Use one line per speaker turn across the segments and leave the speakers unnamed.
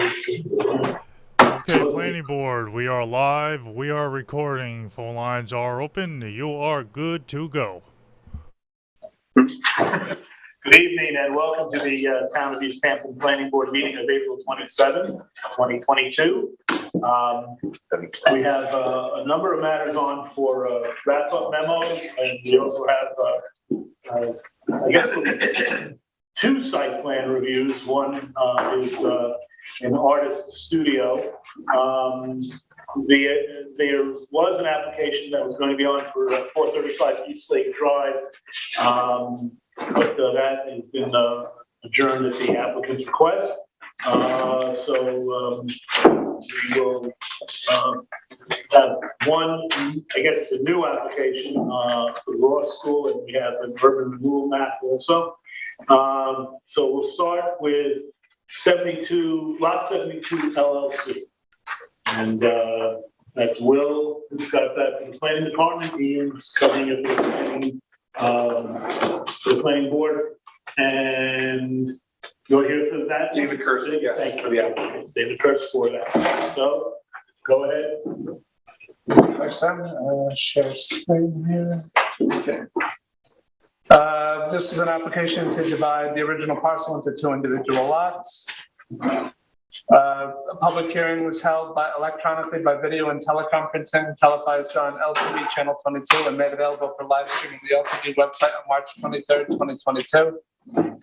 Okay, planning board, we are live, we are recording, phone lines are open, you are good to go.
Good evening and welcome to the Town of East Hampton Planning Board meeting of April 27th, 2022. We have a number of matters on for wrap-up memos, and we also have, I guess, two site plan reviews. One is an artist studio. There was an application that was going to be on for 435 East Lake Drive, but that has been adjourned at the applicant's request. So we will have one, I guess, the new application for Ross School, and we have an urban renewal map also. So we'll start with Lot 72 LLC. And that's Will, who's got that from the planning department. Ian's covering it for the planning board. And you're here for that?
David Kirsten, yes.
Thank you. Yeah, it's David Kirsten for that. So go ahead.
Share screen here. Okay. This is an application to divide the original parcel into two individual lots. A public hearing was held electronically by video and teleconferencing, televised on LTV channel 22, and made available for live stream on the LTV website on March 23rd, 2022.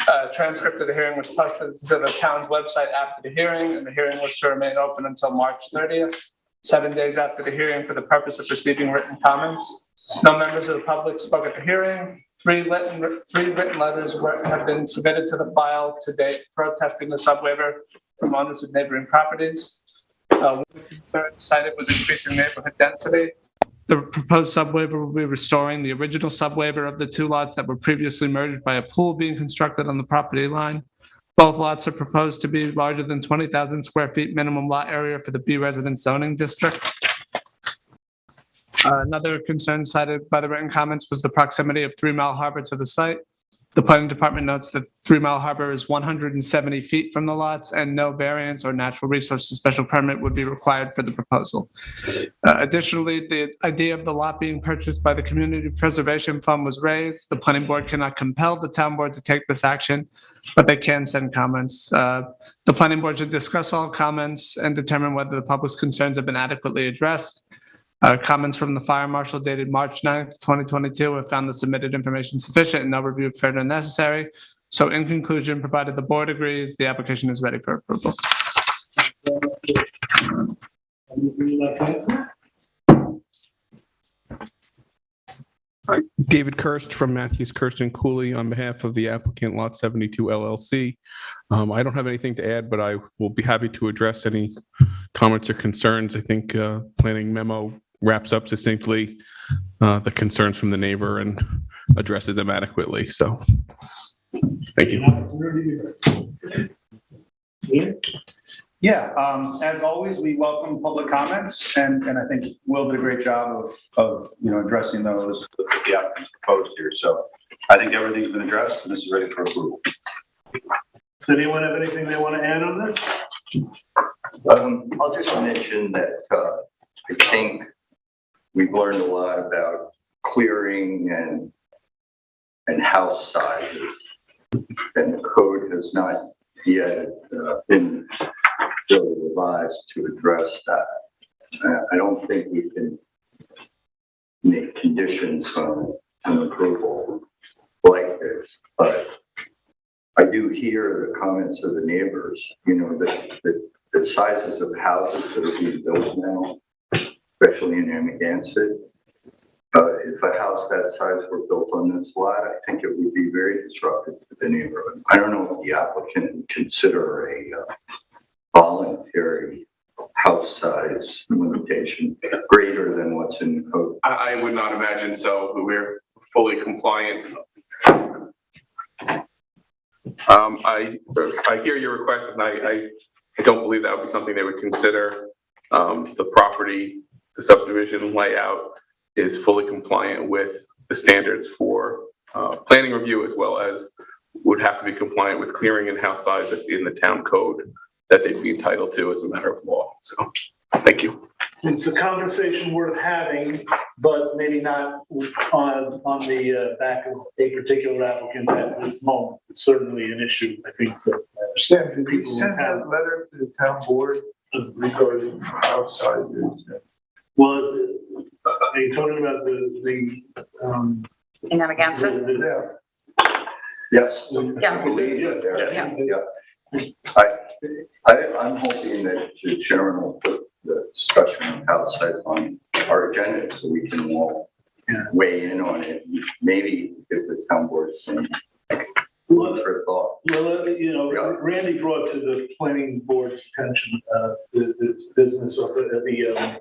A transcript of the hearing was posted to the town's website after the hearing, and the hearing was to remain open until March 30th, 7 days after the hearing, for the purpose of receiving written comments. No members of the public spoke at the hearing. Three written letters have been submitted to the file to date protesting the subwaiver from owners of neighboring properties. One concern cited was increasing neighborhood density. The proposed subwaiver will be restoring the original subwaiver of the two lots that were previously merged by a pool being constructed on the property line. Both lots are proposed to be larger than 20,000 square feet minimum lot area for the B residence zoning district. Another concern cited by the written comments was the proximity of 3 Mile Harbor to the site. The planning department notes that 3 Mile Harbor is 170 feet from the lots, and no variance or natural resources special permit would be required for the proposal. Additionally, the idea of the lot being purchased by the Community Preservation Fund was raised. The planning board cannot compel the town board to take this action, but they can send comments. The planning board should discuss all comments and determine whether the public's concerns have been adequately addressed. Comments from the fire marshal dated March 9th, 2022 have found the submitted information sufficient and no review further necessary. So in conclusion, provided the board agrees, the application is ready for approval.
Hi, David Kirst from Matthews, Kirst & Cooley on behalf of the applicant Lot 72 LLC. I don't have anything to add, but I will be happy to address any comments or concerns. I think planning memo wraps up succinctly the concerns from the neighbor and addresses them adequately. So, thank you.
Yeah, as always, we welcome public comments, and I think Will did a great job of addressing those that the applicants proposed here. So I think everything's been addressed, and this is ready for approval.
Does anyone have anything they want to add on this?
I'll just mention that I think we've learned a lot about clearing and house sizes, and the code has not yet been really revised to address that. I don't think we can make conditions on an approval like this, but I do hear the comments of the neighbors, that the sizes of houses that are being built now, especially in Amagansett, if a house that size were built on this lot, I think it would be very disruptive to the neighborhood. I don't know if the applicant would consider a voluntary house size limitation greater than what's in the code.
I would not imagine so. We're fully compliant. I hear your request, and I don't believe that would be something they would consider. The property, the subdivision layout is fully compliant with the standards for planning review, as well as would have to be compliant with clearing and house size that's in the town code
that they'd be entitled to as a matter of law. So, thank you.
It's a conversation worth having, but maybe not on the back of a particular applicant at this moment. It's certainly an issue, I think, that
Stan, did you
people in
send
town.
that letter to the town board regarding house sizes?
Well, are you talking about the
In Narragansett?
Yes.
Yeah.
I believe it there.
Yeah.
I'm hoping that the chairman will put the discussion of house size on our agenda so we can all weigh in on it. Maybe if the town board is saying, food for thought.
Well, you know, Randy brought to the planning board's attention the business of the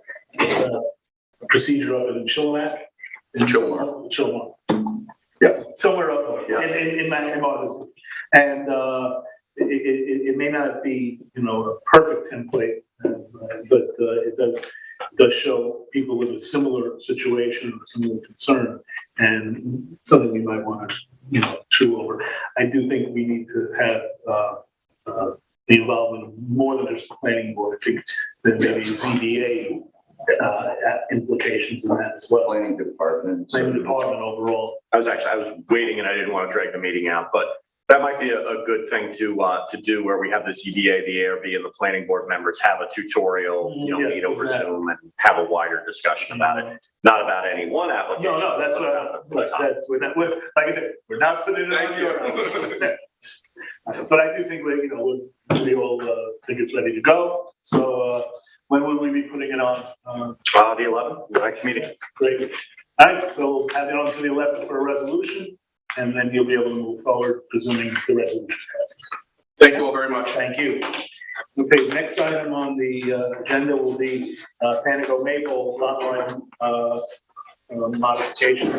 procedure up in Chilliwack. Chilliwack.
Yeah.
Somewhere up north,
Yeah.
in Madison. And it may not be, you know, a perfect template, but it does show people with a similar situation, similar concern, and something we might want to, you know, chew over. I do think we need to have the involvement of more than just the planning board. I think there may be ZBA implications in that as well.
Planning department.
Planning department overall.
I was waiting and I didn't want to drag the meeting out, but that might be a good thing to do where we have the ZBA, the ARB, and the planning board members have a tutorial, you know,
Yeah,
meet over
exactly.
Zoom and have a wider discussion about it. Not about any one application.
No, that's like I said, we're not putting it on your. But I do think we all think it's ready to go. So when will we be putting it on?
The 11th, the next meeting.
Great. All right, so we'll have it on to the 11th for a resolution, and then you'll be able to move forward, presuming the resolution passes.
Thank you all very much.
Thank you. Okay, next item on the agenda will be Panago Maple lot line modification.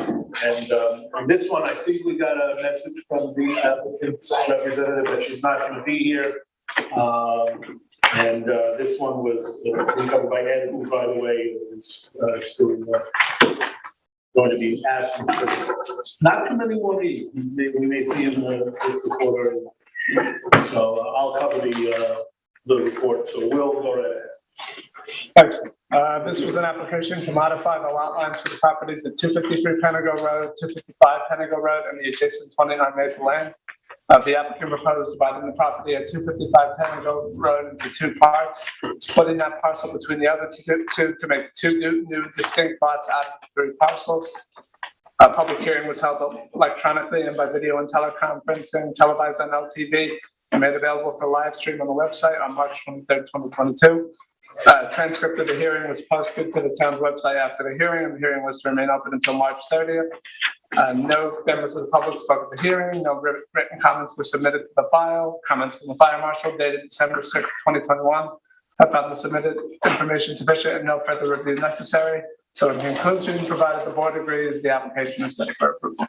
And on this one, I think we got a message from the applicant's representative that she's not going to be here. And this one was covered by Ed, who, by the way, is still going to be asking for not too many more meetings. We may see in the quarter. So I'll cover the report. So we'll go right ahead.
Thanks. This was an application to modify the lot lines for the properties at 253 Panago Road, 255 Panago Road, and the adjacent 29 Maple Lane. The applicant proposed dividing the property at 255 Panago Road into two parts, splitting that parcel between the other two to make two new distinct lots out of the three parcels. A public hearing was held electronically and by video and teleconferencing, televised on LTV, and made available for live stream on the website on March 23rd, 2022. Transcript of the hearing was posted to the town's website after the hearing, and the hearing was to remain open until March 30th. No members of the public spoke at the hearing. No written comments were submitted to the file. Comments from the fire marshal dated December 6th, 2021 have found the submitted information sufficient and no further review necessary. So in conclusion, provided the board agrees, the application is ready for approval.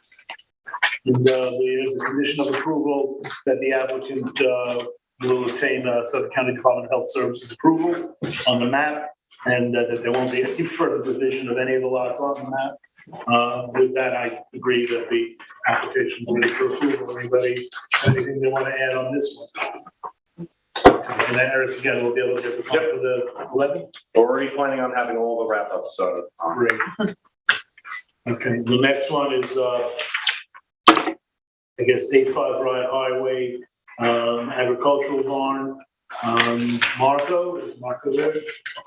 And there's a condition of approval that the applicant will obtain Suffolk County Department of Health Services approval on the map, and that there won't be any further division of any of the lots on the map. With that, I agree that the application is ready for approval. Anybody, anything they want to add on this one? And then Eric, again, we'll be able to get this on for the 11th.
Already planning on having all the wrap ups done.
Great. Okay, the next one is, I guess, 85 Bryant Highway, agricultural barn. Marco, is Marco there?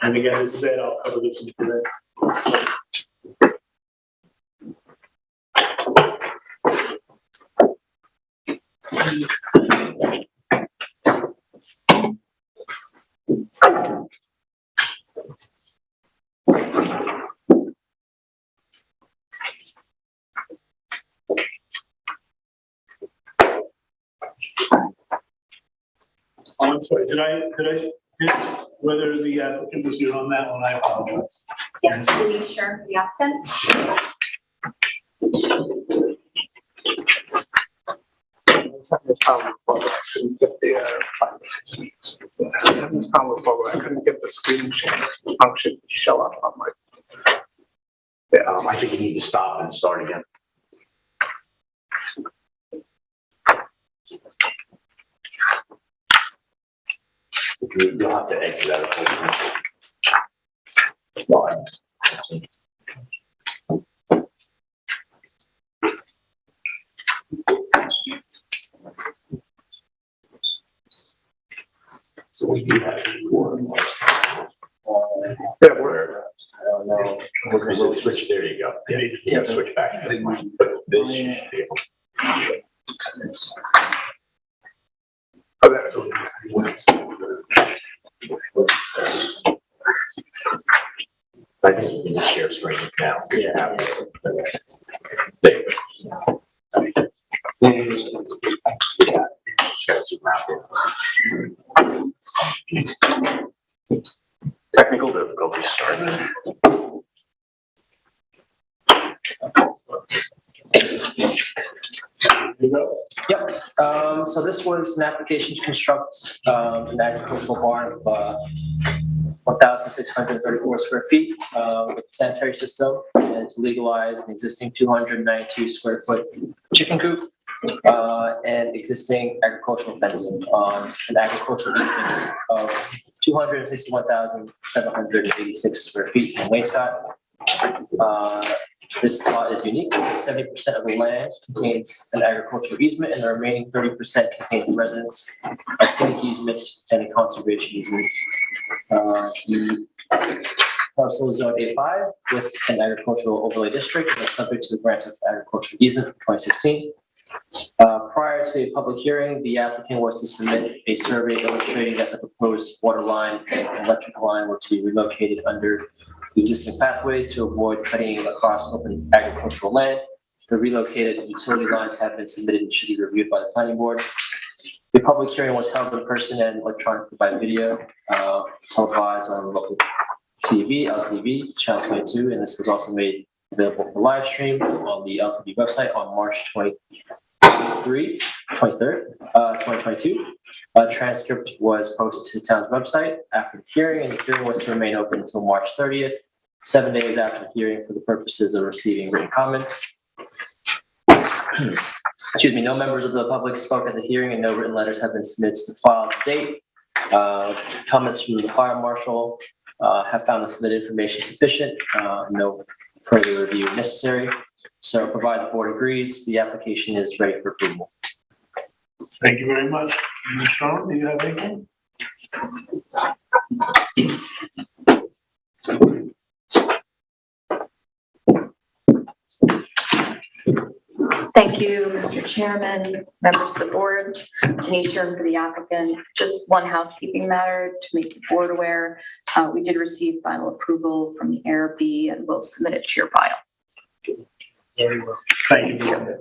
And again, this is Ed, I'll cover this one today. I'm sorry, did I, whether the applicant was here on that one, I apologize.
Yes, Denise Sherm, the applicant.
I couldn't get the screen share function to show up on my.
Yeah, I think you need to stop and start again. You'll have to exit out of the So we do have four.
Yeah, we're,
I don't know. We'll switch. There you go. Yeah, switch back. But this you should be able. I think you can just share screen now. Yeah. There.
technical difficulties starting.
Yep, so this was an application to construct an agricultural barn of 1,634 square feet with a sanitary system and to legalize an existing 292 square foot chicken coop and existing agricultural fencing on an agricultural easement of 261,786 square feet in Wayscott. This lot is unique. 70% of the land contains an agricultural easement and the remaining 30% contains a residence, a scenic easement, and a conservation easement. The parcel is zoned A5 with an agricultural overlay district and is subject to the grant of agricultural easement from 2016. Prior to a public hearing, the applicant was to submit a survey illustrating that the proposed water line and electrical line were to be relocated under existing pathways to avoid cutting across open agricultural land. The relocated utility lines have been submitted and should be reviewed by the planning board. The public hearing was held in person and electronically by video, televised on local TV, LTV, Channel 22, and this was also made available for live stream on the LTV website on March 23rd, 2022. A transcript was posted to the town's website after the hearing, and the hearing was to remain open until March 30th, 7 days after the hearing for the purposes of receiving written comments. Excuse me, no members of the public spoke at the hearing and no written letters have been submitted to the file to date. Comments from the fire marshal have found the submitted information sufficient, no further review necessary. So provided the board agrees, the application is ready for approval.
Thank you very much. Ms. Strong, do you have anything?
Thank you, Mr. Chairman, members of the board. Denise Sherman for the applicant. Just one housekeeping matter to make the board aware. We did receive final approval from the ARB and we'll submit it to your file.
Very well. Thank you.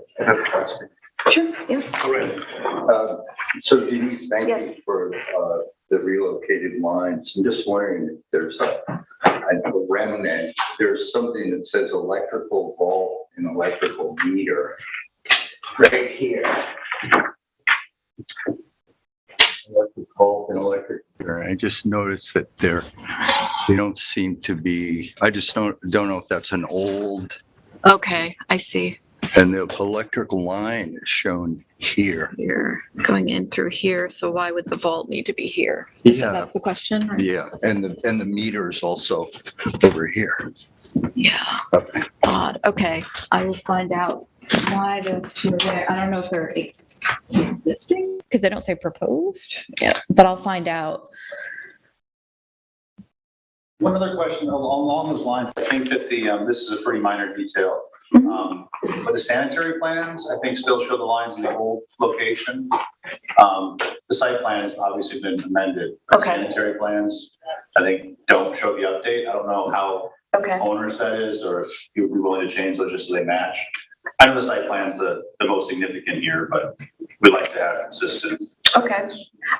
Sure, yeah.
All right.
So Denise, thank you
Yes.
for the relocated lines. I'm just wondering if there's a remnant, there's something that says electrical vault and electrical meter right here. Electric vault and electric meter. I just noticed that they don't seem to be, I just don't know if that's an old,
Okay, I see.
and the electrical line is shown here.
You're going in through here, so why would the vault need to be here? Is
Yeah.
that the question? or-
Yeah, and the meter's also over here.
Yeah,
Okay.
odd. Okay, I will find out why those two are there. I don't know if they're existing, because they don't say proposed. Yeah, but I'll find out.
One other question along those lines, I think that this is a pretty minor detail. But the sanitary plans, I think, still show the lines in the old location. The site plan has obviously been amended. The sanitary plans, I think, don't show the update. I don't know how onerous that is, or if you would be willing to change those just so they match. I know the site plan's the most significant here, but we'd like to have consistent.
Okay,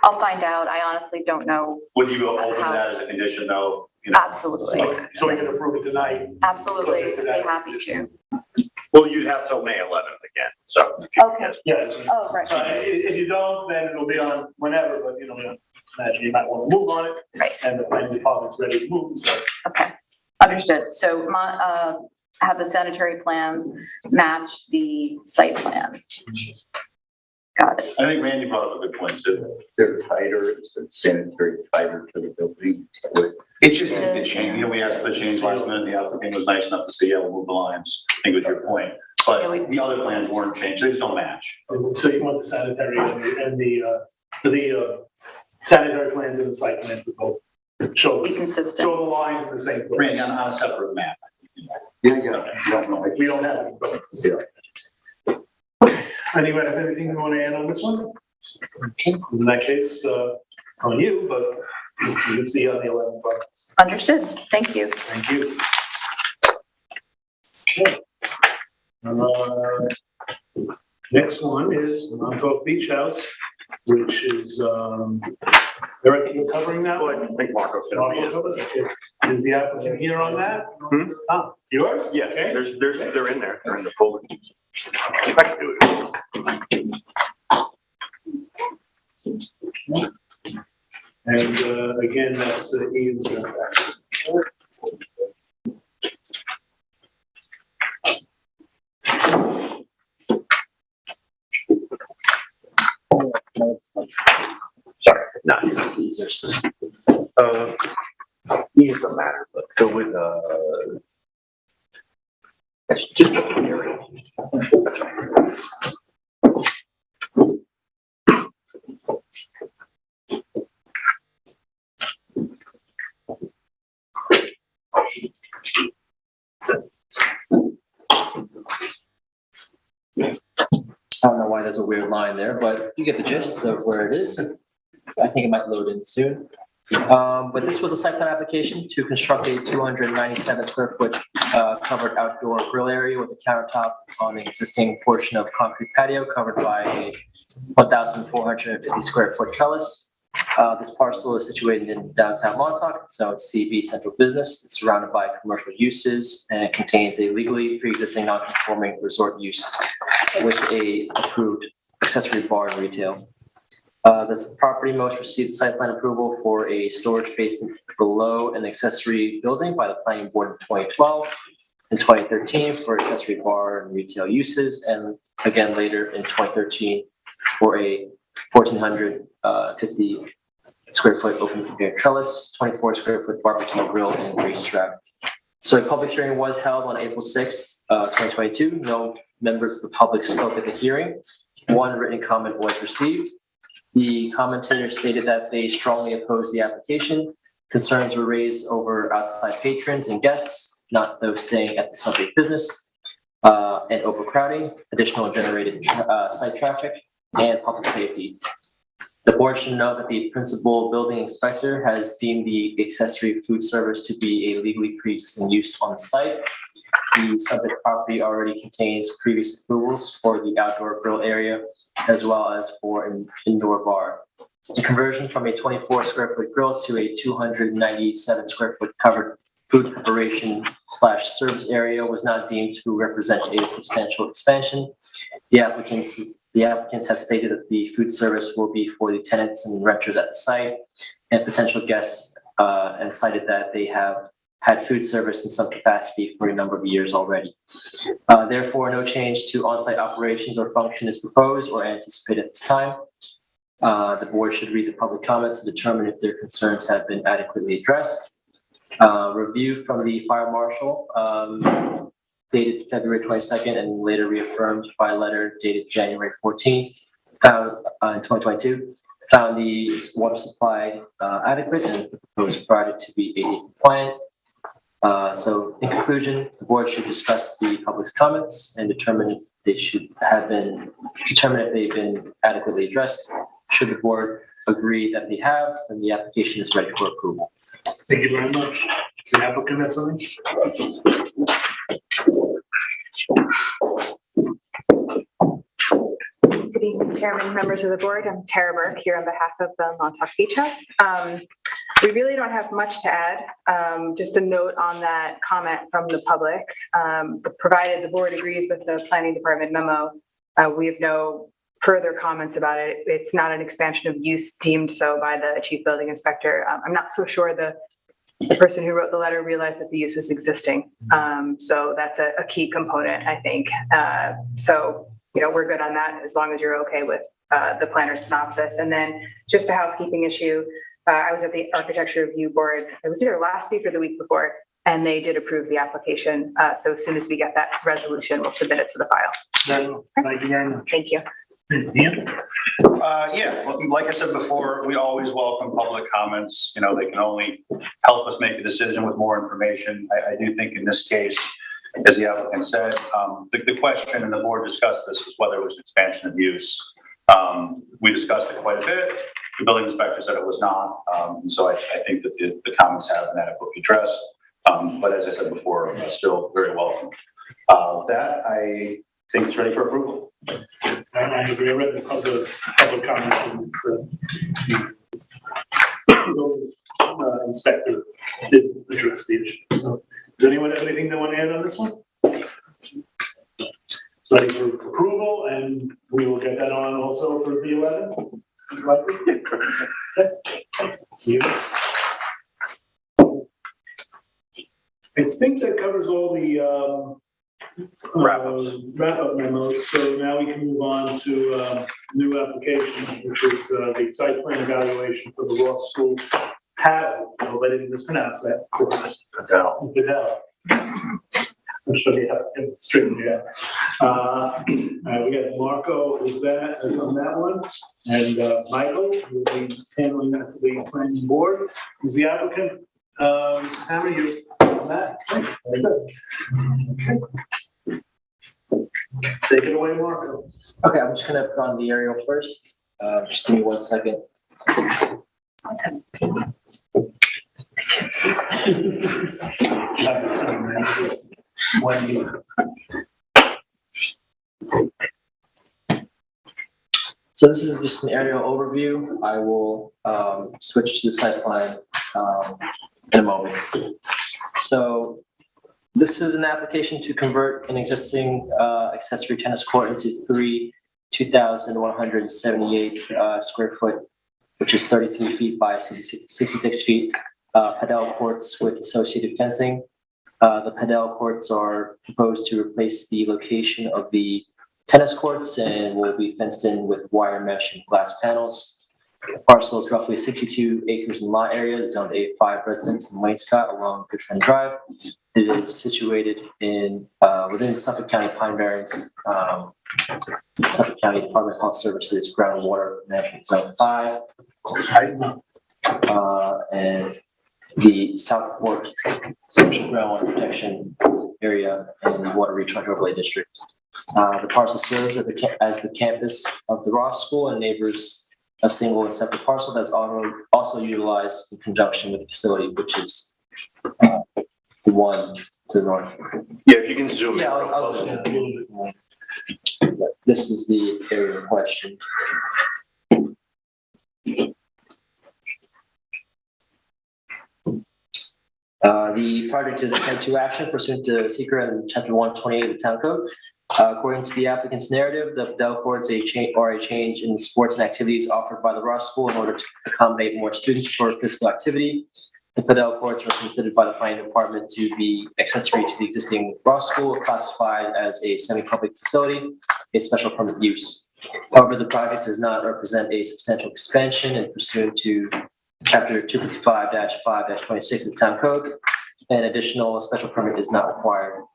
I'll find out. I honestly don't know.
Would you open that as a condition though? You know?
Absolutely.
So we can approve it tonight.
Absolutely, I'd be happy to.
Well, you'd have till May 11th again, so. if you
Okay.
Yeah.
Oh, right.
If you don't, then it'll be on whenever, but imagine you might want to move on it.
Right.
And the planning department's ready to move, so.
Okay, understood. So have the sanitary plans match the site plan? Got it.
I think Randy brought up a good point too.
They're tighter, it's sanitary tighter to the building.
It's just a change, you know, we asked for a change last minute, the applicant was nice enough to say, yeah, we'll move the lines, I think was your point. But the other plans weren't changed, they just don't match.
So you want the sanitary and the sanitary plans and the site plans to both show,
Be consistent.
show the lines in the same place.
Randy, on a separate map.
Yeah, no,
We don't have it, but.
yeah.
Anyone have anything you want to add on this one? In that case, on you, but you can see on the 11th.
Understood. Thank you.
Thank you. Okay. Next one is Montauk Beach House, which is, Eric, you're covering that one?
I think Marco said.
Is the applicant here on that?
Hmm?
Ah, yours?
Yeah,
Okay.
they're in there. They're in the folder. If I can do it.
And again, that's Ian's.
Sorry, not these are specific. These don't matter, but go with just a area.
I don't know why there's a weird line there, but you get the gist of where it is. I think it might load in soon. But this was a site plan application to construct a 297 square foot covered outdoor grill area with a countertop on an existing portion of concrete patio covered by a 1,450 square foot trellis. This parcel is situated in downtown Montauk, so it's CB Central Business. It's surrounded by commercial uses and it contains a legally pre-existing non-conforming resort use with a approved accessory bar and retail. This property most received site plan approval for a storage basement below an accessory building by the planning board in 2012 and 2013 for accessory bar and retail uses, and again later in 2013 for a 1,450 square foot open conveyor trellis, 24 square foot barbecue grill and grease trap. So a public hearing was held on April 6th, 2022. No members of the public spoke at the hearing. One written comment was received. The commentator stated that they strongly oppose the application. Concerns were raised over outside patrons and guests, not those staying at the subject business, and overcrowding, additional generated site traffic, and public safety. The board should note that the principal building inspector has deemed the accessory food service to be a legally pre-existing use on the site. The subject property already contains previous approvals for the outdoor grill area, as well as for an indoor bar. The conversion from a 24 square foot grill to a 297 square foot covered food preparation / service area was not deemed to represent a substantial expansion. The applicants have stated that the food service will be for the tenants and renters at the site and potential guests, and cited that they have had food service in some capacity for a number of years already. Therefore, no change to on-site operations or function is proposed or anticipated at this time. The board should read the public comments to determine if their concerns have been adequately addressed. Review from the fire marshal dated February 22nd and later reaffirmed by letter dated January 14th, found in 2022, found the water supply adequate and the proposed project to be ADA compliant. So in conclusion, the board should discuss the public's comments and determine if they've been adequately addressed. Should the board agree that they have, then the application is ready for approval.
Thank you very much. Is the applicant have something?
Good evening, Chairman, members of the board. I'm Tara Burke here on behalf of the Montauk Beach House. We really don't have much to add. Just a note on that comment from the public. Provided the board agrees with the planning department memo, we have no further comments about it. It's not an expansion of use deemed so by the chief building inspector. I'm not so sure the person who wrote the letter realized that the use was existing. So that's a key component, I think. So we're good on that as long as you're okay with the planner's synopsis. And then just a housekeeping issue. I was at the Architecture Review Board. It was either last week or the week before, and they did approve the application. So as soon as we get that resolution, we'll submit it to the file.
Thank you very much.
Thank you.
Ian?
Yeah, well, like I said before, we always welcome public comments. They can only help us make a decision with more information. I do think in this case, as the applicant said, the question, and the board discussed this, was whether it was an expansion of use. We discussed it quite a bit. The building inspector said it was not. And so I think that the comments have been adequately addressed. But as I said before, it's still very welcome. That I think it's ready for approval.
And I agree. I read the public comments. The inspector did address the issue. So, does anyone have anything they want to add on this one? So ready for approval, and we will get that on also for the 11th. Okay. See you. I think that covers all the wrap-up memos. So now we can move on to new application, which is the site plan evaluation for the Ross School. I hope I didn't mispronounce that. Patel. I'm sure they have to straighten it out. We got Marco is on that one, and Michael will be handling that for the planning board. Is the applicant, how are you on that? Very good. Okay. Take it away, Marco.
Okay, I'm just gonna put on the aerial first. Just give me 1 second. So this is just an aerial overview. I will switch to the site plan in a moment. So this is an application to convert an existing accessory tennis court into 3 2,178 square foot, which is 33 feet by 66 feet, padel courts with associated fencing. The padel courts are proposed to replace the location of the tennis courts and will be fenced in with wire mesh and glass panels. The parcel is roughly 62 acres in lot area, zoned A5 residence in Wainscott along Good Friend Drive. It is situated in within Suffolk County Pine Barrens, Suffolk County Department of Health Services Groundwater Management Zone 5, and the South Fork Special Groundwater Protection Area and the Water Recharge Overlay District. The parcel serves as the campus of the Ross School and neighbors a single and separate parcel that's also utilized in conjunction with the facility, which is the one to the north.
Yeah, if you can zoom in.
Yeah, I'll zoom in a little bit more. This is the area in question. The project is a Type 2 action pursuant to SECRET and Chapter 128 of the Town Code. According to the applicant's narrative, the padel courts are a change in sports and activities offered by the Ross School in order to accommodate more students for physical activity. The padel courts are considered by the planning department to be accessory to the existing Ross School, classified as a semi-public facility, a special permit use. However, the project does not represent a substantial expansion and pursuant to Chapter 255-5-26 of the Town Code. An additional special permit is not required.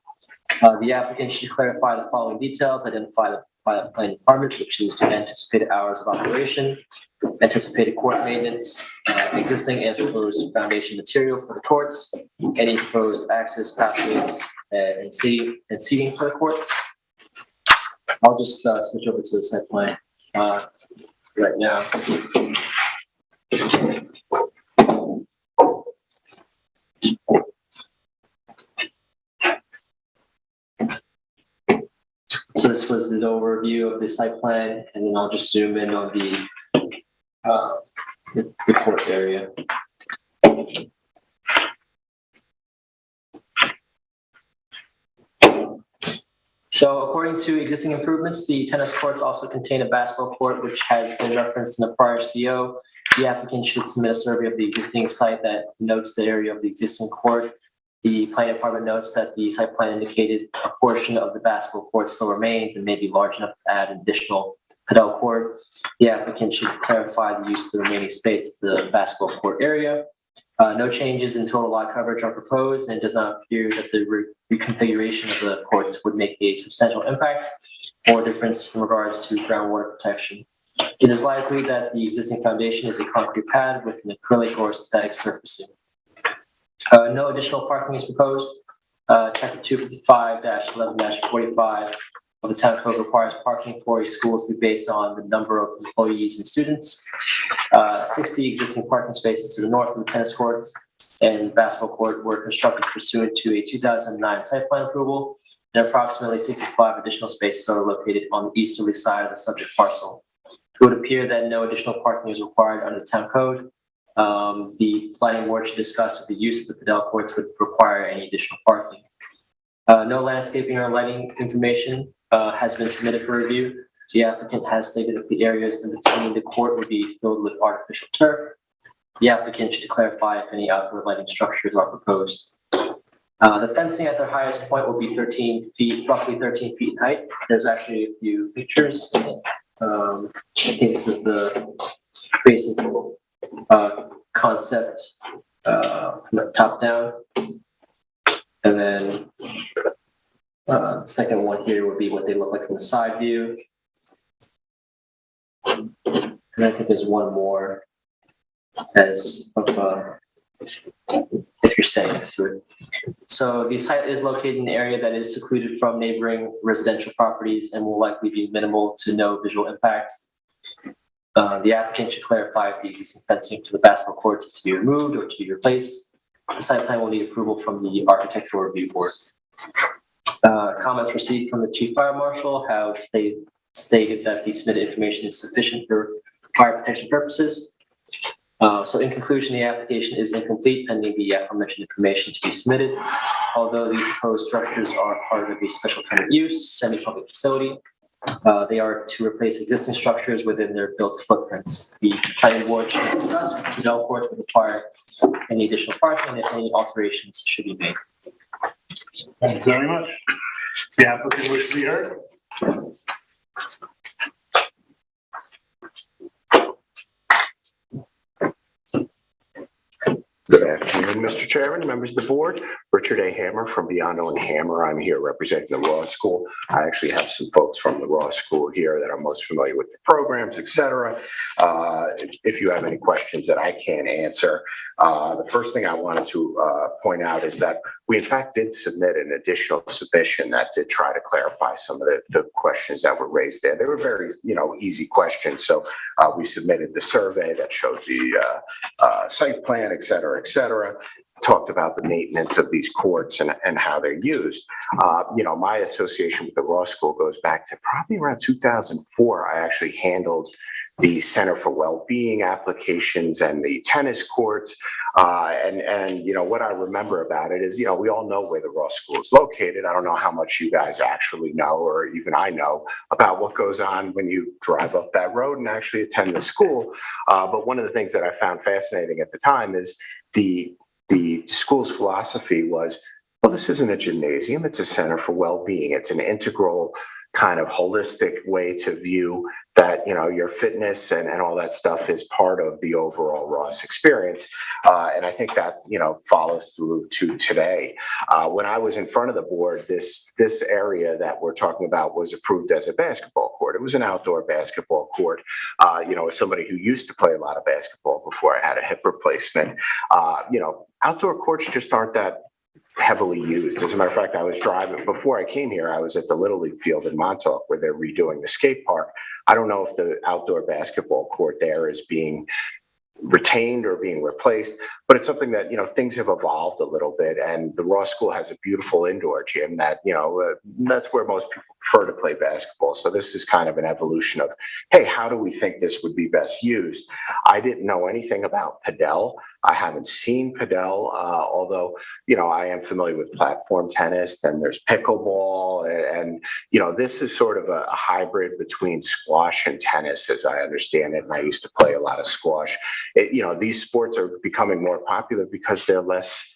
The applicant should clarify the following details identified by the planning department, which is anticipated hours of operation, anticipated court maintenance, existing and proposed foundation material for the courts, any proposed access pathways, and seating for the courts. I'll just switch over to the site plan right now. So this was the overview of the site plan, and then I'll just zoom in on the court area. So according to existing improvements, the tennis courts also contain a basketball court, which has been referenced in the prior CO. The applicant should submit a survey of the existing site that notes the area of the existing court The planning department notes that the site plan indicated a portion of the basketball court still remains and may be large enough to add an additional padel court. The applicant should clarify the use of the remaining space of the basketball court area. No changes in total lot coverage are proposed, and it does not appear that the reconfiguration of the courts would make a substantial impact or difference in regards to groundwater protection. It is likely that the existing foundation is a concrete pad with an acrylic or synthetic surfacing. No additional parking is proposed. Chapter 255-11-45 of the town code requires parking for a school to be based on the number of employees and students. 60 existing parking spaces to the north of the tennis courts and basketball court were constructed pursuant to a 2009 site plan approval, and approximately 65 additional spaces are located on the easterly side of the subject parcel. It would appear that no additional parking is required under the town code. The planning board should discuss if the use of the padel courts would require any additional parking. No landscaping or lighting information has been submitted for review. The applicant has stated that the areas in between the court would be filled with artificial turf. The applicant should clarify if any outdoor lighting structures are proposed. The fencing at their highest point will be 13 feet, roughly 13 feet in height. There's actually a few pictures. I think this is the basic concept from the top down. And then the second one here would be what they look like from the side view. And I think there's one more as of, if you're staying next to it. So the site is located in an area that is secluded from neighboring residential properties and will likely be minimal to no visual impact. The applicant should clarify if the existing fencing for the basketball courts is to be removed or to be replaced. The site plan will need approval from the architectural review board. Comments received from the chief fire marshal have stated that the submitted information is sufficient for fire protection purposes. So in conclusion, the application is incomplete pending the aforementioned information to be submitted. Although the proposed structures are part of a special permit use, semi-public facility, they are to replace existing structures within their built footprints. The planning board should discuss if the padel courts would require any additional parking and if any alterations should be made.
Thanks very much. Does the applicant wish to be heard?
Good afternoon, Mr. Chairman, members of the board. Richard A. Hammer from Beyond Owen Hammer. I'm here representing the Law School. I actually have some folks from the Law School here that are most familiar with the programs, et cetera. If you have any questions that I can't answer, the first thing I wanted to point out is that we in fact did submit an additional submission that did try to clarify some of the questions that were raised there. They were very, easy questions. So we submitted the survey that showed the site plan, et cetera, talked about the maintenance of these courts and how they're used. My association with the Law School goes back to probably around 2004. I actually handled the Center for Wellbeing applications and the tennis courts. What I remember about it is, we all know where the Law School is located. I don't know how much you guys actually know, or even I know, about what goes on when you drive up that road and actually attend the school. But one of the things that I found fascinating at the time is the school's philosophy was, well, this isn't a gymnasium, it's a center for well-being. It's an integral kind of holistic way to view that, your fitness and all that stuff is part of the overall Ross experience. And I think that, follows through to today. When I was in front of the board, this area that we're talking about was approved as a basketball court. It was an outdoor basketball court. As somebody who used to play a lot of basketball before I had a hip replacement, outdoor courts just aren't that heavily used. As a matter of fact, I was driving, before I came here, I was at the Little League field in Montauk where they're redoing the skate park. I don't know if the outdoor basketball court there is being retained or being replaced, but it's something that, things have evolved a little bit, and the Law School has a beautiful indoor gym that, that's where most people prefer to play basketball. So this is kind of an evolution of, hey, how do we think this would be best used? I didn't know anything about padel. I haven't seen padel, although, I am familiar with platform tennis, and there's pickleball, and this is sort of a hybrid between squash and tennis, as I understand it, and I used to play a lot of squash. These sports are becoming more popular because they're less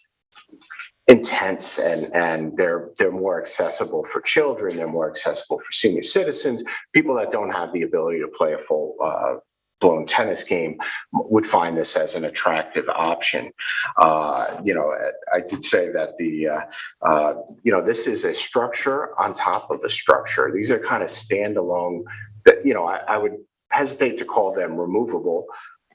intense and they're more accessible for children. They're more accessible for senior citizens, people that don't have the ability to play a full blown tennis game would find this as an attractive option. I did say that this is a structure on top of a structure. These are kind of standalone that, I would hesitate to call them removable,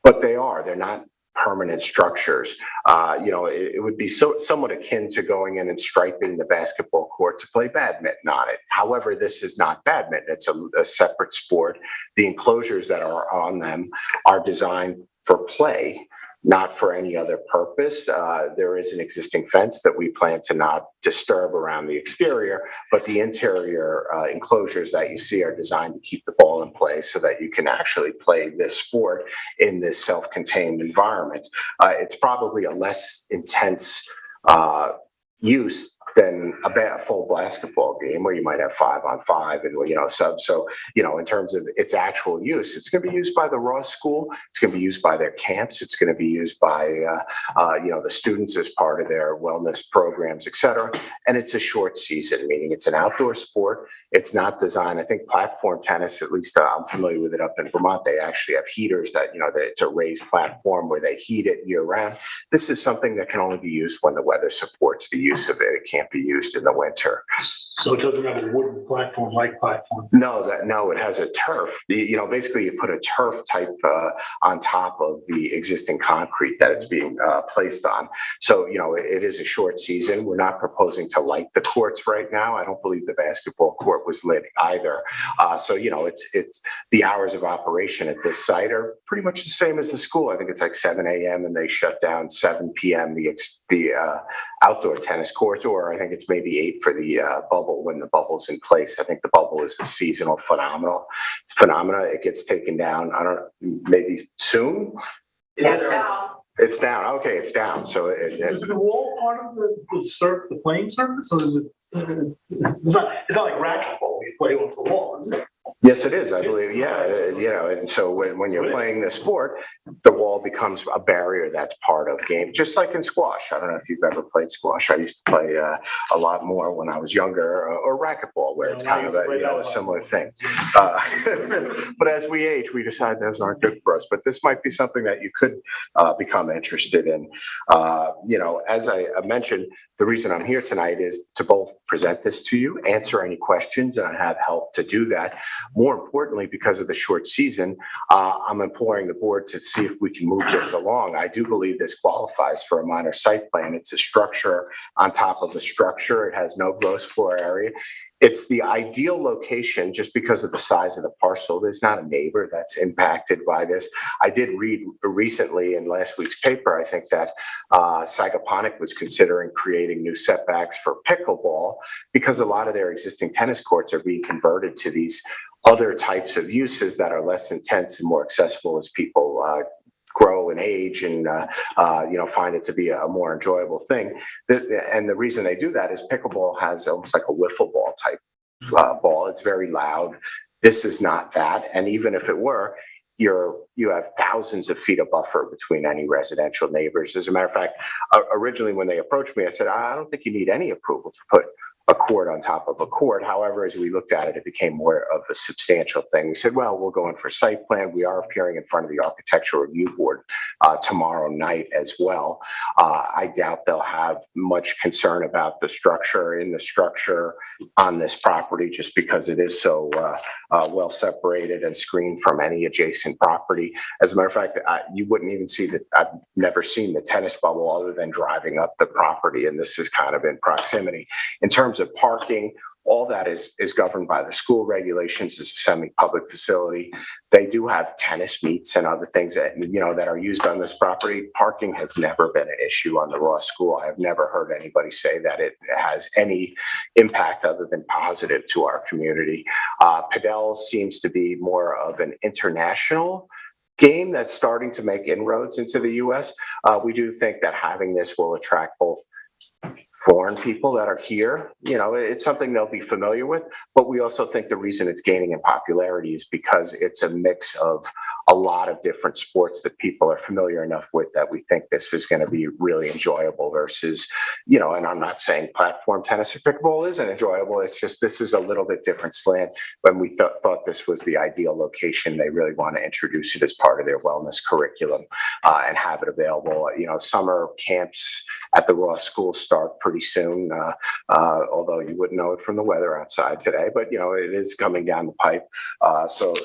but they are. They're not permanent structures. It would be somewhat akin to going in and striping the basketball court to play badminton on it. However, this is not badminton. It's a separate sport. The enclosures that are on them are designed for play, not for any other purpose. There is an existing fence that we plan to not disturb around the exterior, but the interior enclosures that you see are designed to keep the ball in play so that you can actually play this sport in this self-contained environment. It's probably a less intense use than a full basketball game where you might have 5-on-5 and subs. So in terms of its actual use, it's going to be used by the Ross School. It's going to be used by their camps. It's going to be used by the students as part of their wellness programs, et cetera. And it's a short season, meaning it's an outdoor sport. It's not designed. I think platform tennis, at least I'm familiar with it up in Vermont. They actually have heaters that it's a raised platform where they heat it year round. This is something that can only be used when the weather supports the use of it. It can't be used in the winter.
So it doesn't have a wooden platform like platform?
No, it has a turf. Basically you put a turf type on top of the existing concrete that it's being placed on. So, it is a short season. We're not proposing to light the courts right now. I don't believe the basketball court was lit either. It's the hours of operation at this site are pretty much the same as the school. I think it's like 7 a.m. and they shut down 7 p.m. the outdoor tennis courts, or I think it's maybe 8 for the bubble when the bubble's in place. I think the bubble is a seasonal phenomena. It gets taken down, I don't know, maybe soon?
It's down.
It's down. Okay, it's down. So
Is the wall part of the playing surface, or is it? It's not like racquetball. You play off the wall, is it?
Yes, it is, I believe. Yeah, and so when you're playing the sport, the wall becomes a barrier that's part of the game, just like in squash. I don't know if you've ever played squash. I used to play a lot more when I was younger, or racquetball, where it's kind of a similar thing. But as we age, we decide those aren't good for us. But this might be something that you could become interested in. As I mentioned, the reason I'm here tonight is to both present this to you, answer any questions, and have help to do that. More importantly, because of the short season, I'm imploring the board to see if we can move this along. I do believe this qualifies for a minor site plan. It's a structure on top of a structure. It has no gross floor area. It's the ideal location just because of the size of the parcel. There's not a neighbor that's impacted by this. I did read recently in last week's paper, I think that Sagaponic was considering creating new setbacks for pickleball because a lot of their existing tennis courts are being converted to these other types of uses that are less intense and more accessible as people grow and age and find it to be a more enjoyable thing. And the reason they do that is pickleball has almost like a wiffle ball type ball. It's very loud. This is not that. And even if it were, you have thousands of feet of buffer between any residential neighbors. As a matter of fact, originally when they approached me, I said, I don't think you need any approval to put a court on top of a court. However, as we looked at it, it became more of a substantial thing. We said, well, we'll go in for site plan. We are appearing in front of the Architectural Review Board tomorrow night as well. I doubt they'll have much concern about the structure on this property just because it is so well separated and screened from any adjacent property. As a matter of fact, you wouldn't even see that. I've never seen the tennis bubble other than driving up the property, and this is kind of in proximity. In terms of parking, all that is governed by the school regulations. It's a semi-public facility. They do have tennis meets and other things that are used on this property. Parking has never been an issue on the Ross School. I have never heard anybody say that it has any impact other than positive to our community. Padel seems to be more of an international game that's starting to make inroads into the U.S. We do think that having this will attract both foreign people that are here. It's something they'll be familiar with, but we also think the reason it's gaining in popularity is because it's a mix of a lot of different sports that people are familiar enough with that we think this is going to be really enjoyable versus, and I'm not saying platform tennis or pickleball isn't enjoyable. It's just this is a little bit different slant. When we thought this was the ideal location, they really want to introduce it as part of their wellness curriculum and have it available. Summer camps at the Ross School start pretty soon, although you wouldn't know it from the weather outside today, but it is coming down the pipe. So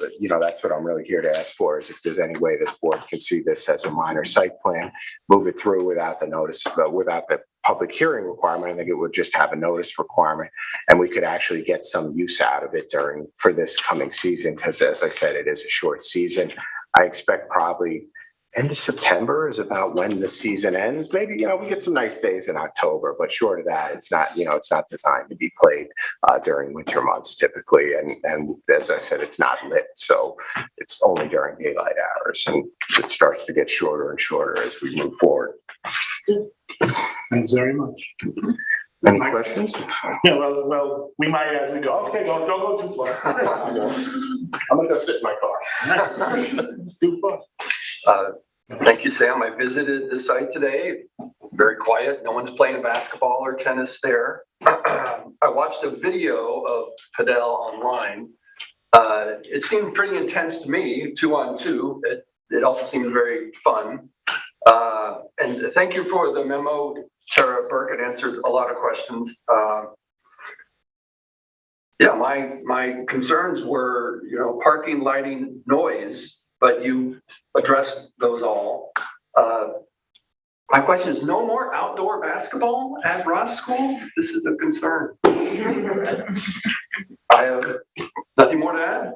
that's what I'm really here to ask for, is if there's any way this board can see this as a minor site plan, move it through without the notice, without the public hearing requirement. I think it would just have a notice requirement, and we could actually get some use out of it for this coming season, because as I said, it is a short season. I expect probably end of September is about when the season ends. Maybe, we get some nice days in October, but short of that, it's not designed to be played during winter months typically. And as I said, it's not lit, so it's only during daylight hours, and it starts to get shorter and shorter as we move forward.
Thanks very much.
Any questions?
Yeah, well, we might as we go. Okay, don't go too far. I'm gonna go sit in my car. Too far.
Thank you, Sam. I visited the site today. Very quiet. No one's playing basketball or tennis there. I watched a video of Padel online. It seemed pretty intense to me, 2-on-2. It also seemed very fun. And thank you for the memo, Tara Burke. It answered a lot of questions. Yeah, my concerns were, parking, lighting, noise, but you've addressed those all. My question is, no more outdoor basketball at Ross School? This is a concern. I have nothing more to add.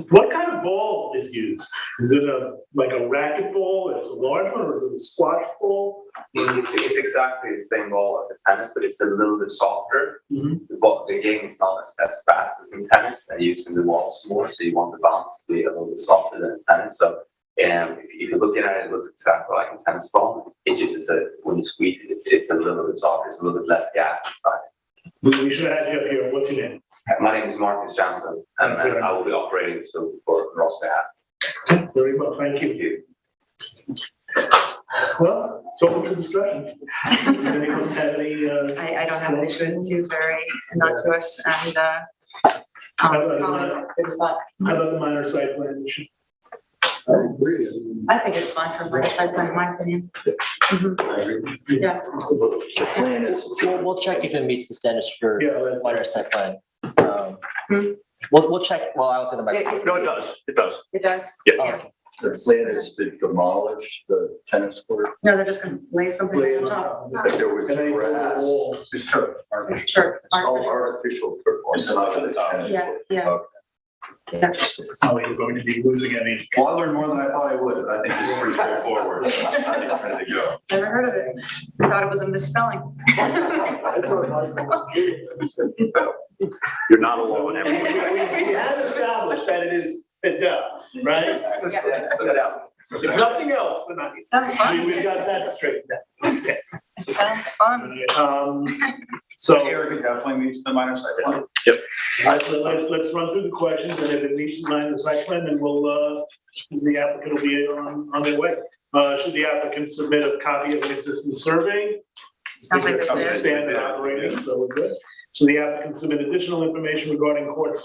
What kind of ball is used? Is it like a racket ball? It's a large one, or is it a squash ball?
It's exactly the same ball as the tennis, but it's a little bit softer. The game is not as fast as in tennis, and using the walls more, so you want the bounce to be a little bit softer than tennis. So, if you're looking at it, it looks exactly like a tennis ball. It just is when you squeeze it, it's a little bit softer. It's a little bit less gas inside.
We should have you up here. What's your name?
My name is Marcus Johnson, and I will be operating for Ross behalf.
Very well, thank you. Well, it's open for discussion. Anyone have any?
I don't have an issue. It seems very innocuous and
How about the minor site plan issue?
I agree.
I think it's fine for my site plan, in my opinion.
I agree.
Yeah.
We'll check if it meets the standards for
Yeah,
minor site plan. We'll check. Well, I don't think the mic.
No, it does. It does.
It does?
Yeah.
The plan is to demolish the tennis court.
No, they're just gonna lay something on top.
If there was
And they
grass,
walls.
it's turf.
It's turf.
It's all artificial turf. It's not the tennis
Yeah,
court.
yeah.
Okay.
Yeah.
This is how you're going to be losing any.
Well, I learned more than I thought I would. I think this is pretty straightforward. I'm ready to go.
Never heard of it. I thought it was a misspelling.
You're not alone.
We have established that it is Padel, right?
Yeah.
If nothing else tonight.
Sounds fun.
We've got that straightened out. Okay.
It sounds fun.
So
Eric, it definitely meets the minor site plan.
let's run through the questions, and if it meets the line of the site plan, then the applicant will be on their way. Should the applicant submit a copy of the existing survey?
Sounds like they're there.
Standard operating, so we're good. So the applicant submit additional information regarding court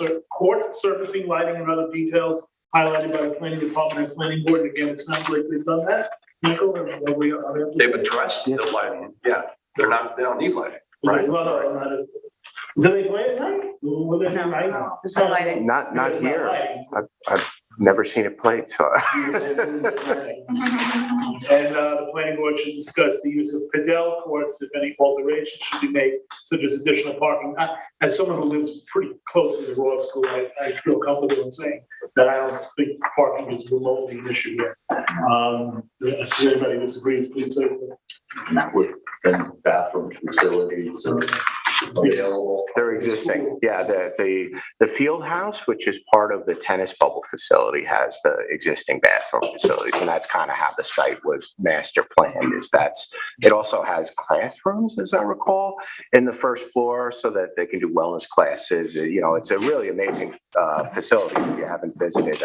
surfacing, lighting, and other details highlighted by the planning department and planning board. Again, it sounds like they've done that. Nico, or
They've addressed the lighting. Yeah, they don't need lighting. Right.
Do they play at night? Will they have night?
There's no lighting.
Not here. I've never seen it played, so.
And the planning board should discuss the use of Padel courts if any alterations should be made, such as additional parking. As someone who lives pretty close to the Ross School, I feel comfortable in saying that I don't think parking is remotely an issue here. If anybody disagrees, please say so.
With bathroom facilities or
available?
They're existing. Yeah, the field house, which is part of the tennis bubble facility, has the existing bathroom facilities, and that's kind of how the site was master planned. It also has classrooms, as I recall, in the first floor, so that they can do wellness classes. It's a really amazing facility. If you haven't visited,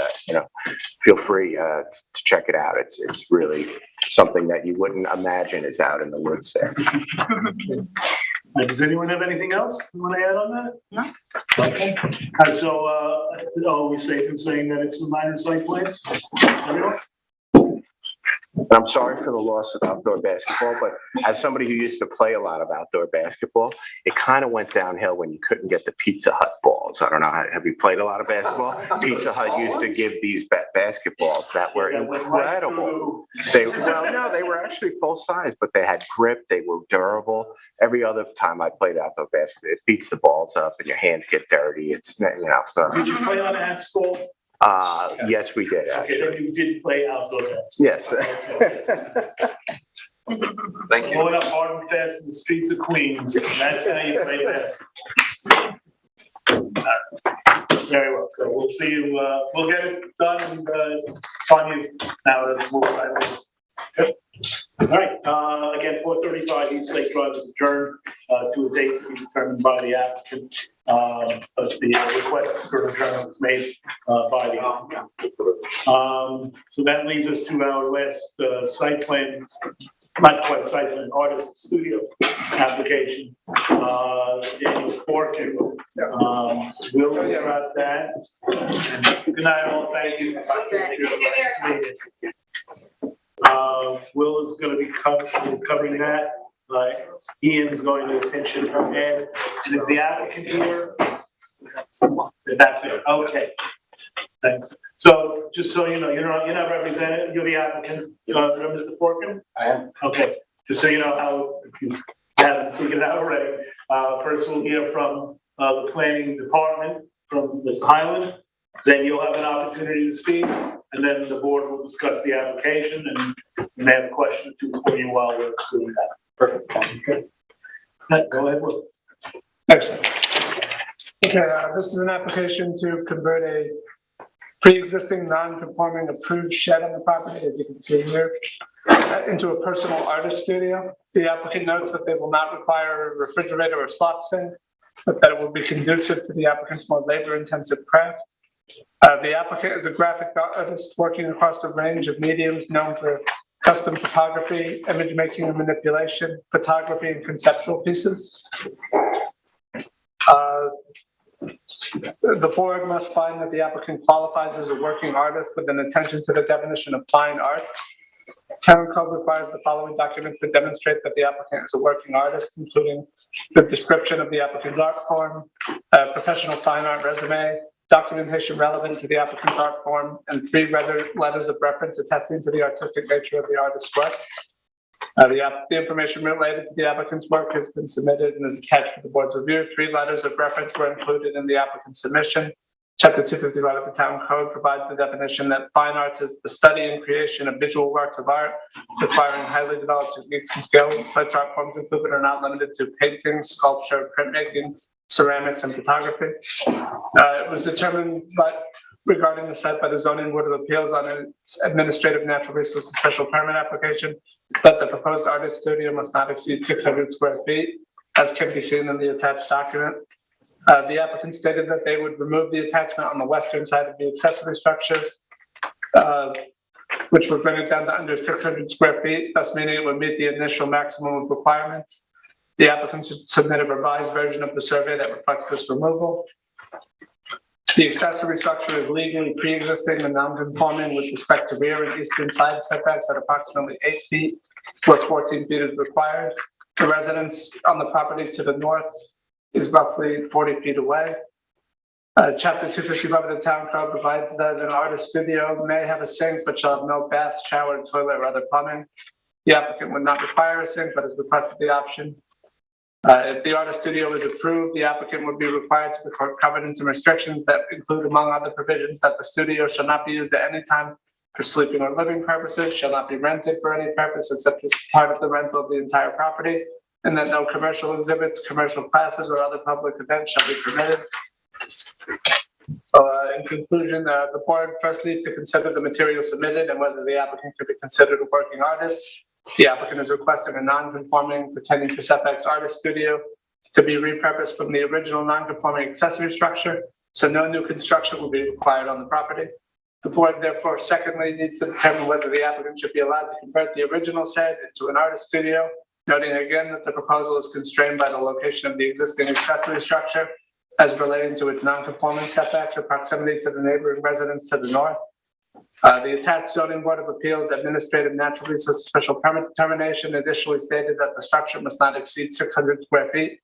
feel free to check it out. It's really something that you wouldn't imagine is out in the woods there.
Does anyone have anything else you want to add on that?
No.
Okay. So, are we safe in saying that it's a minor site plan? Everyone?
I'm sorry for the loss of outdoor basketball, but as somebody who used to play a lot of outdoor basketball, it kind of went downhill when you couldn't get the Pizza Hut balls. I don't know, have you played a lot of basketball? Pizza Hut used to give these basketballs that were incredible. They were actually full size, but they had grip, they were durable. Every other time I played outdoor basketball, it beats the balls up and your hands get dirty. So.
Did you play on asphalt?
Yes, we did, actually.
Okay, then you did play outdoor basketball.
Yes.
Thank you.
Going up hard and fast in the streets of Queens. That's how you play basketball. Very well. So we'll see you, we'll get it done and on you now to move right away. Good. All right, again, 435 East Lake Drive is adjourned to a date to be determined by the applicant. But the request for adjournment was made by the applicant. So that leads us to our last site plan, not quite site plan, artist studio application. Daniel Forkin will describe that. Good night, all. Thank you. Will is going to be covering that. Ian's going to attention her head. And is the applicant here? That's it. Okay. Thanks. So just so you know, you're not represented. You're the applicant. Mr. Forkin?
I am.
Okay. Just so you know how, if you haven't figured it out already. First, we'll hear from the planning department from Ms. Highland. Then you'll have an opportunity to speak, and then the board will discuss the application, and you may have a question or two for you while we're doing that. Perfect. Okay. Go ahead, Will.
Excellent. Okay, this is an application to convert a pre-existing non-conforming approved shed on the property, as you can see here, into a personal artist studio. The applicant notes that they will not require a refrigerator or slop sink, but that it will be conducive to the applicant's more labor-intensive craft. The applicant is a graphic artist working across a range of mediums known for custom photography, image making and manipulation, photography, and conceptual pieces. The board must find that the applicant qualifies as a working artist with an attention to the definition of fine arts. Town code requires the following documents to demonstrate that the applicant is a working artist, including the description of the applicant's art form, professional fine art resume, documentation relevant to the applicant's art form, and 3 letters of reference attesting to the artistic nature of the artist's work. The information related to the applicant's work has been submitted and is attached to the board's review. 3 letters of reference were included in the applicant's submission. Chapter 255 of the Town Code provides the definition that fine arts is the study and creation of visual works of art requiring highly developed techniques and skills. Such art forms include but are not limited to painting, sculpture, printmaking, ceramics, and photography. It was determined regarding the site by the Zoning Board of Appeals on its administrative natural resources special permit application that the proposed artist studio must not exceed 600 square feet, as can be seen in the attached document. The applicant stated that they would remove the attachment on the western side of the accessory structure, which would bring it down to under 600 square feet, thus meaning it would meet the initial maximum of requirements. The applicant should submit a revised version of the survey that reflects this removal. The accessory structure is legally pre-existing and non-conforming with respect to rear and eastern side setbacks at approximately 8 feet, where 14 feet is required. The residence on the property to the north is roughly 40 feet away. Chapter 255 of the Town Code provides that an artist studio may have a sink, but shall have no bath, shower, toilet, or other plumbing. The applicant would not require a sink, but has requested the option. If the artist studio is approved, the applicant would be required to record covenants and restrictions that include, among other provisions, that the studio shall not be used at any time for sleeping or living purposes, shall not be rented for any purpose except as part of the rental of the entire property, and that no commercial exhibits, commercial classes, or other public events shall be permitted. In conclusion, the board first needs to consider the material submitted and whether the applicant could be considered a working artist. The applicant is requesting a non-conforming pertaining to setbacks artist studio to be repurposed from the original non-conforming accessory structure, so no new construction will be required on the property. The board therefore secondly needs to determine whether the applicant should be allowed to convert the original shed into an artist studio, noting again that the proposal is constrained by the location of the existing accessory structure as relating to its non-conforming setbacks or proximity to the neighboring residents to the north. The attached zoning board of appeals administrative natural resource special permit determination additionally stated that the structure must not exceed 600 square feet.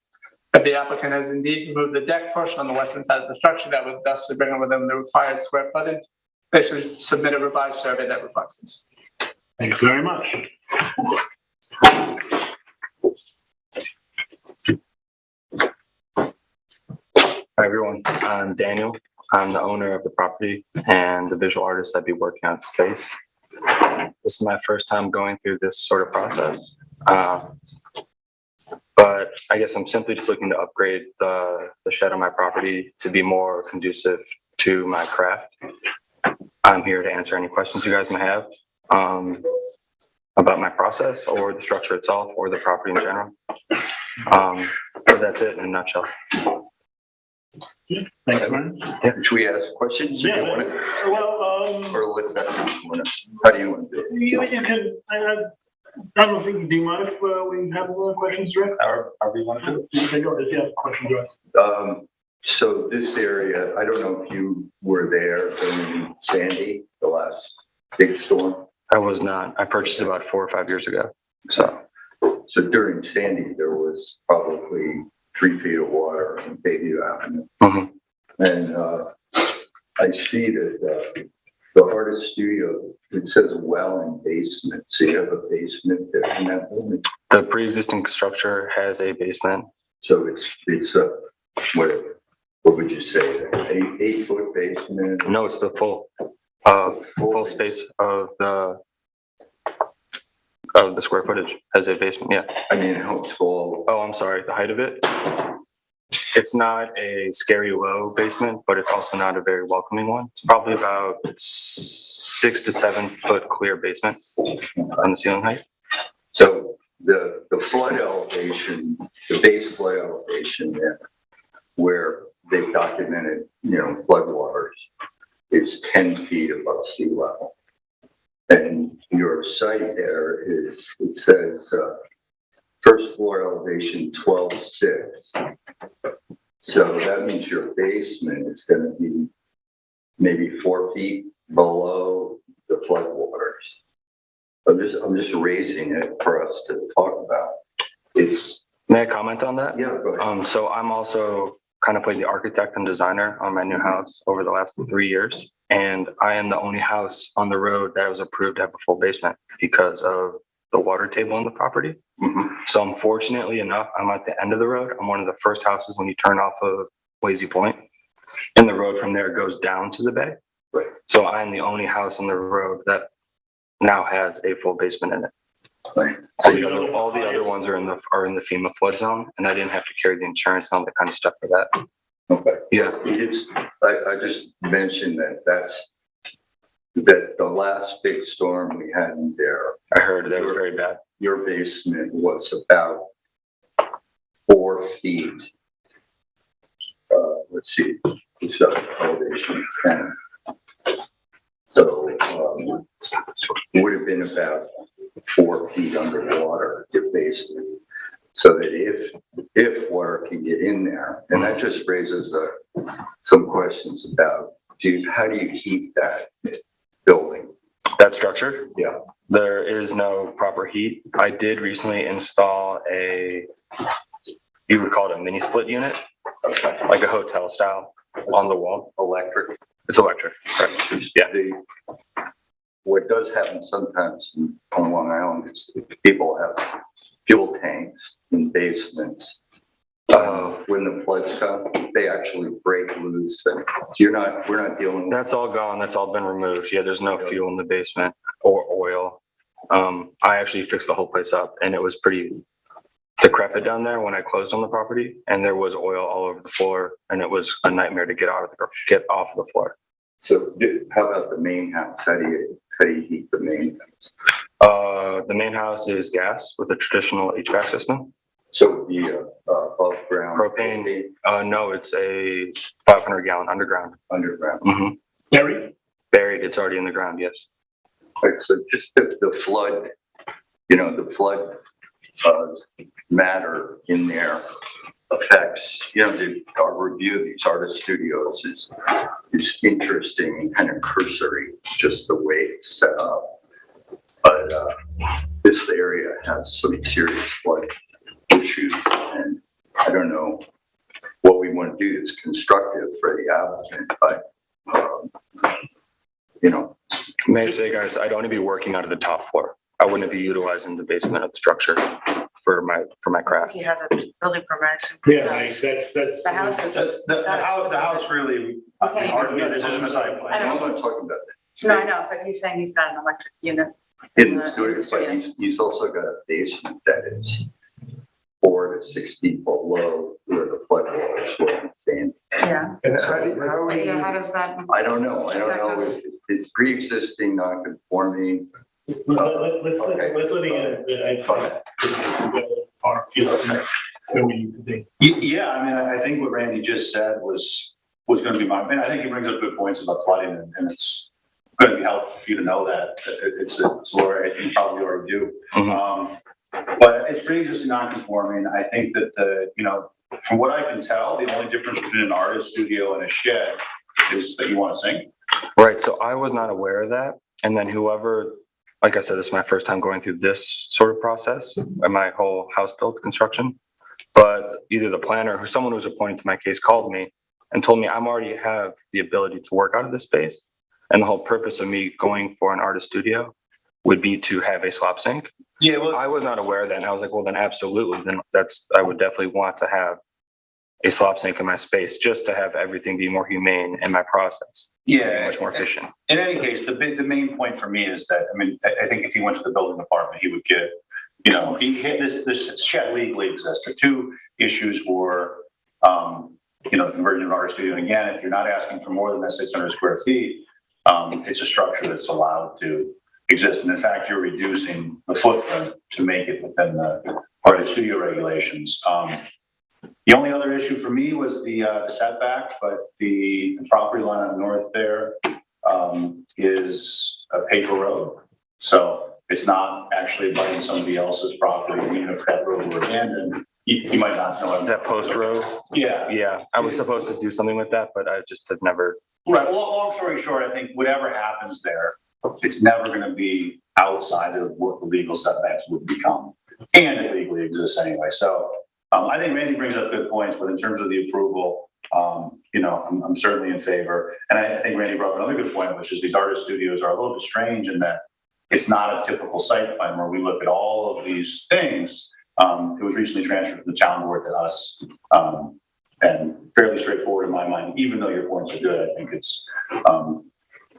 If the applicant has indeed removed the deck portion on the western side of the structure that would thus bring it within the required square footage, they should submit a revised survey that reflects this.
Thanks very much.
Hi everyone, I'm Daniel. I'm the owner of the property and the visual artist I'd be working on space. This is my first time going through this sort of process. But I guess I'm simply just looking to upgrade the shed on my property to be more conducive to my craft. I'm here to answer any questions you guys may have about my process or the structure itself or the property in general. But that's it in a nutshell.
Thanks, man.
Yeah, should we ask questions?
Yeah,
Or let that, how do you want to do it?
you can, I don't think, do you mind if we have questions direct?
However you want to do it.
You can go, if you have a question direct.
So this area, I don't know if you were there in Sandy, the last big storm.
I was not. I purchased about 4 or 5 years ago.
So during Sandy, there was probably 3 feet of water in Bayview Avenue.
Mm-hmm.
And I see that the artist studio, it says well and basement. So you have a basement there in that building.
The pre-existing structure has a basement.
So it's a, what would you say, 8-foot basement?
No, it's the full space of the square footage has a basement. Yeah.
I mean, how tall?
Oh, I'm sorry. The height of it. It's not a scary low basement, but it's also not a very welcoming one. It's probably about 6 to 7 foot clear basement on the ceiling height.
So the flood elevation, the base flood elevation there, where they've documented, floodwaters, is 10 feet above sea level. And your site there is, it says, first floor elevation 12.6. So that means your basement is going to be maybe 4 feet below the floodwaters. I'm just raising it for us to talk about.
May I comment on that?
Yeah, go ahead.
So I'm also kind of played the architect and designer on my new house over the last 3 years. And I am the only house on the road that was approved to have a full basement because of the water table on the property.
Mm-hmm.
So unfortunately enough, I'm at the end of the road. I'm one of the first houses when you turn off of Lazy Point, and the road from there goes down to the bay.
Right.
So I'm the only house on the road that now has a full basement in it.
Right.
So all the other ones are in the FEMA flood zone, and I didn't have to carry the insurance and all that kind of stuff for that.
Okay.
Yeah.
I just mentioned that the last big storm we had in there.
I heard that was very bad.
Your basement was about 4 feet. Let's see, it's elevation 10. So it would have been about 4 feet underwater, your basement. So that if water can get in there, and that just raises some questions about, how do you heat that building?
That structure?
Yeah.
There is no proper heat. I did recently install you would call it a mini split unit, like a hotel style on the wall.
Electric?
It's electric, correct. Yeah.
What does happen sometimes on Long Island is people have fuel tanks in basements. When the floods come, they actually break loose. And we're not dealing with.
That's all gone. That's all been removed. Yeah, there's no fuel in the basement or oil. I actually fixed the whole place up, and it was pretty decrepit down there when I closed on the property, and there was oil all over the floor, and it was a nightmare to get get off the floor.
So how about the main house? How do you heat the main house?
The main house is gas with a traditional HVAC system.
So the above ground.
Propane, no, it's a 500 gallon underground.
Underground.
Mm-hmm. Buried, it's already in the ground, yes.
Right, so just the flood, the flood matter in there affects, our review of these artist studios is interesting and kind of cursory, just the way it's set up. But this area has some serious flood issues, and I don't know what we want to do that's constructive for the applicant, but
May I say, guys, I'd only be working out of the top floor. I wouldn't be utilizing the basement of the structure for my craft.
He has a building permit.
Yeah, that's.
The house is.
The house really, this isn't a site plan.
I'm not talking about that.
No, I know, but he's saying he's got an electric unit.
In the studio, but he's also got a basement that is 4 to 6 feet below where the flood walls were standing.
Yeah.
And how are
Yeah, how
you,
does that?
I don't know if it's pre-existing, non-conforming.
Let's let it, far field where we need to be.
Yeah, I mean, I think what Randy just said was going to be I think he brings up good points about flooding, and it's going to be helpful for you to know that it's where you probably already do.
Mm-hmm.
But it's pre-existing non-conforming. I think that from what I can tell, the only difference between an artist studio and a shed is that you want to sing.
Right, so I was not aware of that. And then whoever, like I said, this is my first time going through this sort of process and my whole house build construction. But either the planner or someone who was appointed to my case called me and told me I'm already have the ability to work out of this space. And the whole purpose of me going for an artist studio would be to have a slop sink.
Yeah, well,
I was not aware of that. And I was like, well, then absolutely. Then I would definitely want to have a slop sink in my space just to have everything be more humane in my process.
Yeah,
much more efficient.
In any case, the main point for me is that, I think if he went to the building department, he would get, he hit this shed legally exists. The two issues were, conversion of art studio. And again, if you're not asking for more than that 600 square feet, it's a structure that's allowed to exist. And in fact, you're reducing the footprint to make it within the art studio regulations. The only other issue for me was the setback, but the property line on the north there is a paper road. So it's not actually abutting somebody else's property. Even if that road were abandoned, you might not know.
That post road?
Yeah.
Yeah, I was supposed to do something with that, but I just have never.
Right, well, long story short, I think whatever happens there, it's never going to be outside of what the legal setbacks would become. And it legally exists anyway. So I think Randy brings up good points, but in terms of the approval, I'm certainly in favor. And I think Randy brought up another good point, which is these artist studios are a little bit strange in that it's not a typical site plan where we look at all of these things. It was recently transferred from the town board to us, and fairly straightforward in my mind. Even though your points are good, I think it's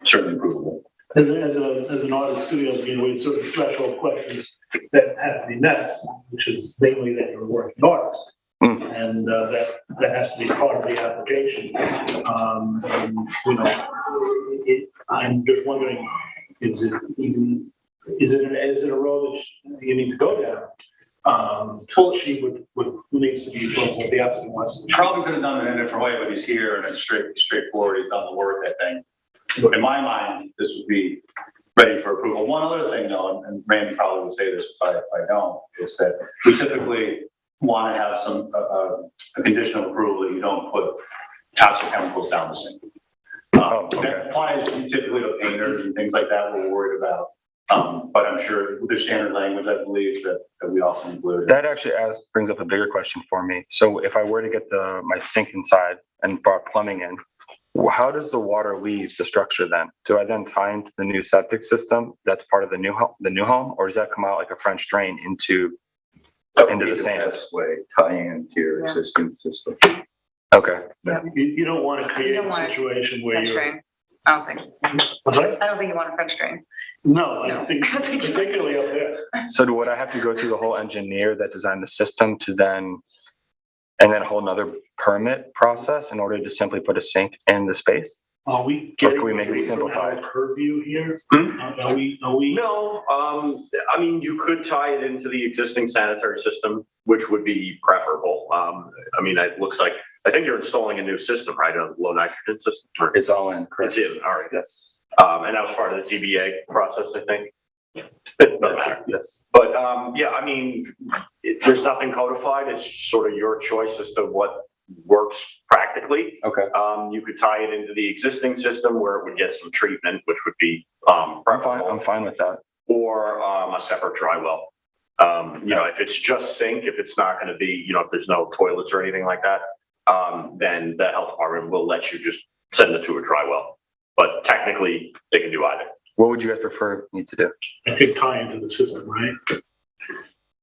certainly provable.
As an artist studio, we have certain threshold questions that have to be met, which is mainly that you're a working artist. And that has to be part of the application. I'm just wondering, is it a road that you need to go down? She would needs to be what the applicant wants.
Probably could have done it in a different way, but he's here and it's straightforward. He's done the work, I think. But in my mind, this would be ready for approval. One other thing though, and Randy probably would say this if I don't, is that we typically want to have some a condition of approval that you don't put toxic chemicals down the sink. That applies typically to painters and things like that we're worried about. But I'm sure there's standard language, I believe, that we often include.
That actually brings up a bigger question for me. So if I were to get my sink inside and brought plumbing in, how does the water leave the structure then? Do I then tie into the new septic system that's part of the new home, or does that come out like a French drain into the sand?
Best way, tie into your existing system.
Okay.
You don't want to create a situation where
I don't think,
Was that?
I don't think you want a French drain.
No, I don't think, particularly up there.
So would I have to go through the whole engineer that designed the system to then, and then a whole nother permit process in order to simply put a sink in the space?
Are we
Or can we make it simplified?
Purview here? Are we?
No, I mean, you could tie it into the existing sanitary system, which would be preferable. I mean, it looks like, I think you're installing a new system, right? A low nitrogen system? Or-
It's all in, correct?
It's in, all right.
Yes.
And that was part of the TBA process, I think. It doesn't matter.
Yes.
But, yeah, I mean, there's nothing codified. It's sort of your choice as to what works practically.
Okay.
You could tie it into the existing system where it would get some treatment, which would be,
I'm fine with that.
or, a separate dry well. You know, if it's just sink, if it's not gonna be, you know, if there's no toilets or anything like that, then the health department will let you just send it to a dry well. But technically, they can do either.
What would you guys prefer me to do?
I could tie into the system, right?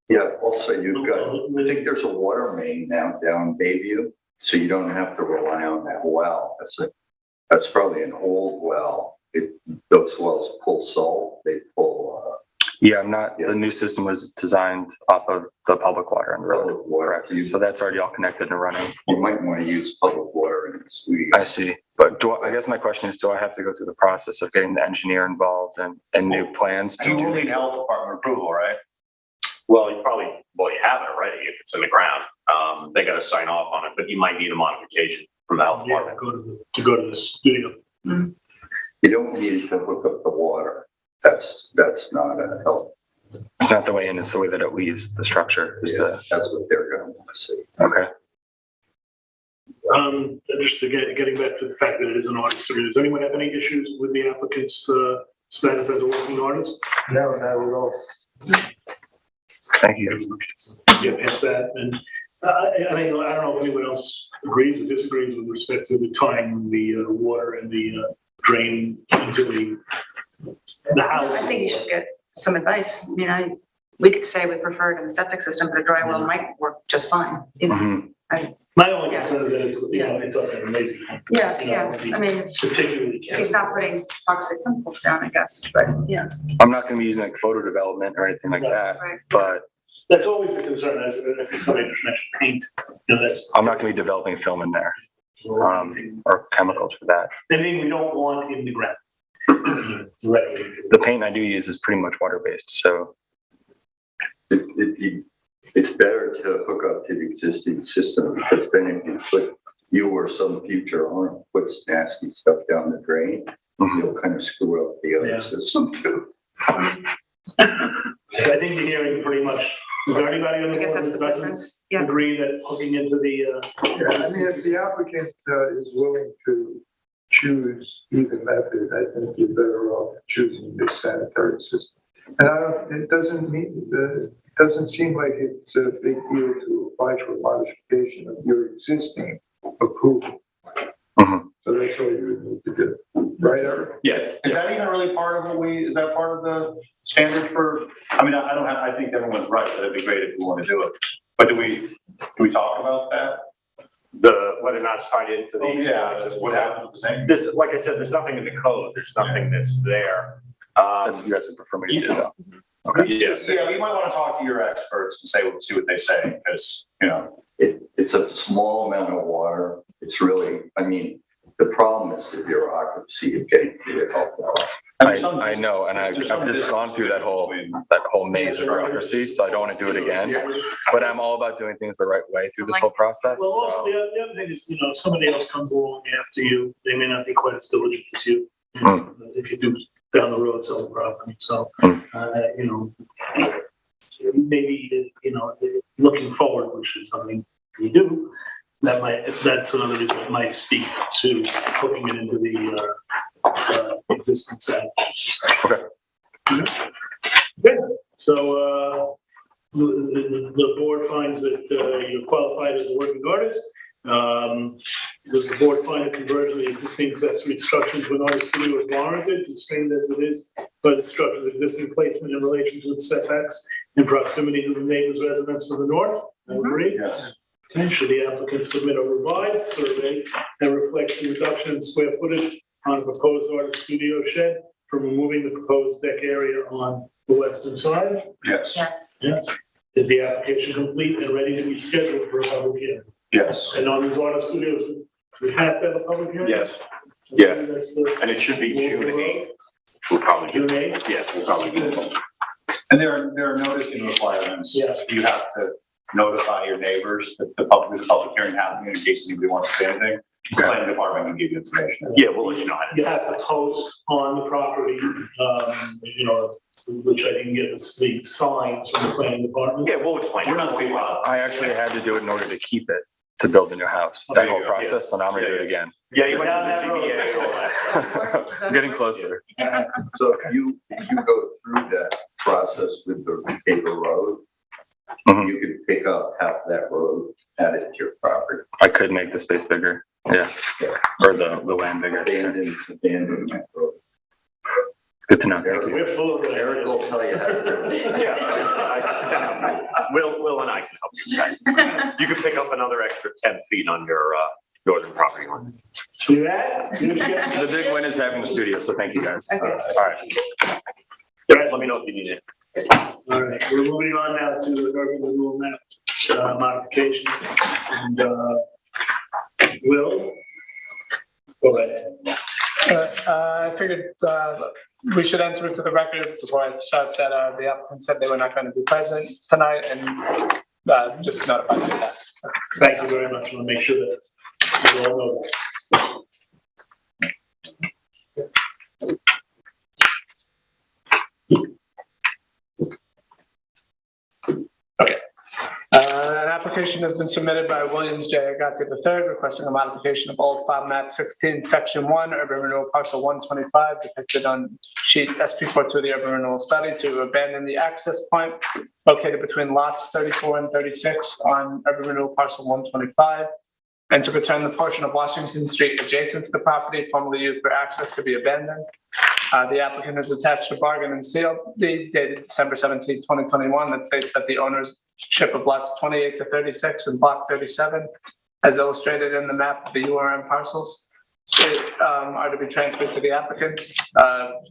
Yeah, also you've got, I think there's a water main now down Bayview, so you don't have to rely on that well. That's probably an old well. Those wells pull salt, they pull,
Yeah, the new system was designed off of the public water on the road.
public water.
Correct. So that's already all connected and running.
You might want to use public water in the studio.
I see. But I guess my question is, do I have to go through the process of getting the engineer involved and new plans to
You
do?
will need health department approval, right?
Well, you have it already if it's in the ground. They gotta sign off on it, but you might need a modification from the health
Yeah,
department.
to go to the studio.
You don't need to hook up the water. That's not a help.
It's not the way in, it's the way that it leaves the structure. Is
Yeah, that's what they're going to want to see.
Okay.
Just to getting back to the fact that it is an audit, so does anyone have any issues with the applicant's status as a working artist?
No, not at all.
Thank you.
Get past that, and I mean, I don't know if anyone else agrees or disagrees with respect to the tying the water and the drain into the house.
I think you should get some advice. I mean, we could say we prefer it in the septic system, but a dry well might work just fine. You know,
Mhm.
My only concern is that it's, you know, it's up there amazing.
Yeah, I mean,
Particularly.
he's not putting toxic chemicals down, I guess, but yeah.
I'm not gonna be using like photo development or anything like that,
Right.
but
That's always the concern, as somebody just mentioned, paint, you know, that's.
I'm not gonna be developing film in there, or chemicals for that.
Anything we don't want in the ground. Right.
The paint I do use is pretty much water-based, so.
It's better to hook up to the existing system, because then if you put, you or some future owner puts nasty stuff down the drain, you'll kind of screw up the other system too.
I think you're hearing pretty much, is there anybody on the
I guess
board
that's
that
the
doesn't
difference. Yeah.
agree that hooking into the,
Yeah, I mean, if the applicant is willing to choose either method, I think you're better off choosing this sanitary system. And it doesn't seem like it's a big deal to apply for a modification of your existing approval. So that's all you need to do, right, Eric?
Yeah. Is that even really part of is that part of the standard for, I mean, I think everyone's right, that it'd be great if we want to do it. But do we talk about that?
Whether or not it's tied into the.
What happens with the thing?
Like I said, there's nothing in the code. There's nothing that's there.
That's you guys would prefer me to do though. Okay.
Yeah, we might want to talk to your experts and see what they say, because, you know.
It's a small amount of water. It's really, I mean, the problem is the bureaucracy of getting to the health department.
I know, and I've just gone through that whole maze of bureaucracy, so I don't want to do it again. But I'm all about doing things the right way through this whole process.
well, also the other thing is, you know, if somebody else comes along after you, they may not be quite as diligent as you. If you do down the road sell the property, so, you know, maybe, you know, looking forward, which is something you do, that's another reason that might speak to hooking it into the existing set.
Okay.
Good. So, the board finds that you're qualified as a working artist. Does the board find a conversion of the existing accessory structures to an artist studio is warranted, constrained as it is by the structure's existing placement in relation to its setbacks in proximity to the neighbor's residence to the north? I agree.
Yes.
Okay, should the applicant submit a revised survey that reflects the reduction in square footage on a proposed artist studio shed for removing the proposed deck area on the western side.
Yes.
Yes.
Yes. Is the application complete and ready to be scheduled for a public hearing?
Yes.
And on these artist studios, we have to have a public hearing?
Yes, yeah.
That's the.
And it should be June 8th. We'll probably
June
do,
8th?
yeah, we'll probably do it.
And there are noticing requirements.
Yes.
You have to notify your neighbors that the public hearing happening in case anybody wants to say anything. The planning department can give you information.
Yeah, we'll let you know.
You have to post on the property, you know, which I didn't get the signs from the planning department.
Yeah, we'll explain.
We're not the big one.
I actually had to do it in order to keep it, to build a new house,
There
that
you
whole
go,
process, so now I'm gonna do it again.
Yeah, you went to the ZBA and all that.
I'm getting closer.
So if you go through that process with the paper road,
Mhm.
you could pick up half that road, add it to your property.
I could make the space bigger, yeah, or the land bigger.
Abandonment road.
Good to know, thank you.
We're full of
Eric will tell you.
Yeah. Will and I can help you guys. You can pick up another extra 10 feet on your northern property line.
See that?
The big win is having the studio, so thank you guys.
Okay.
All right, let me know if you need it.
All right, we're moving on now to the urban renewal map modification. And Will? Go ahead.
I figured we should enter into the record before I start that the applicant said they were not going to be present tonight and just notify you of that.
Thank you very much. I want to make sure that you all know that.
An application has been submitted by Williams J. Agati III requesting a modification of Old File Map 16, Section 1, Urban Renewal Parcel 125, depicted on sheet SP42 of the Urban Renewal Study, to abandon the access point located between lots 34 and 36 on Urban Renewal Parcel 125, and to return the portion of Washington Street adjacent to the property formerly used for access to be abandoned. The applicant has attached a bargain and seal deed dated December 17, 2021 that states that the ownership of lots 28 to 36 and block 37, as illustrated in the map of the URM parcels, are to be transferred to the applicants.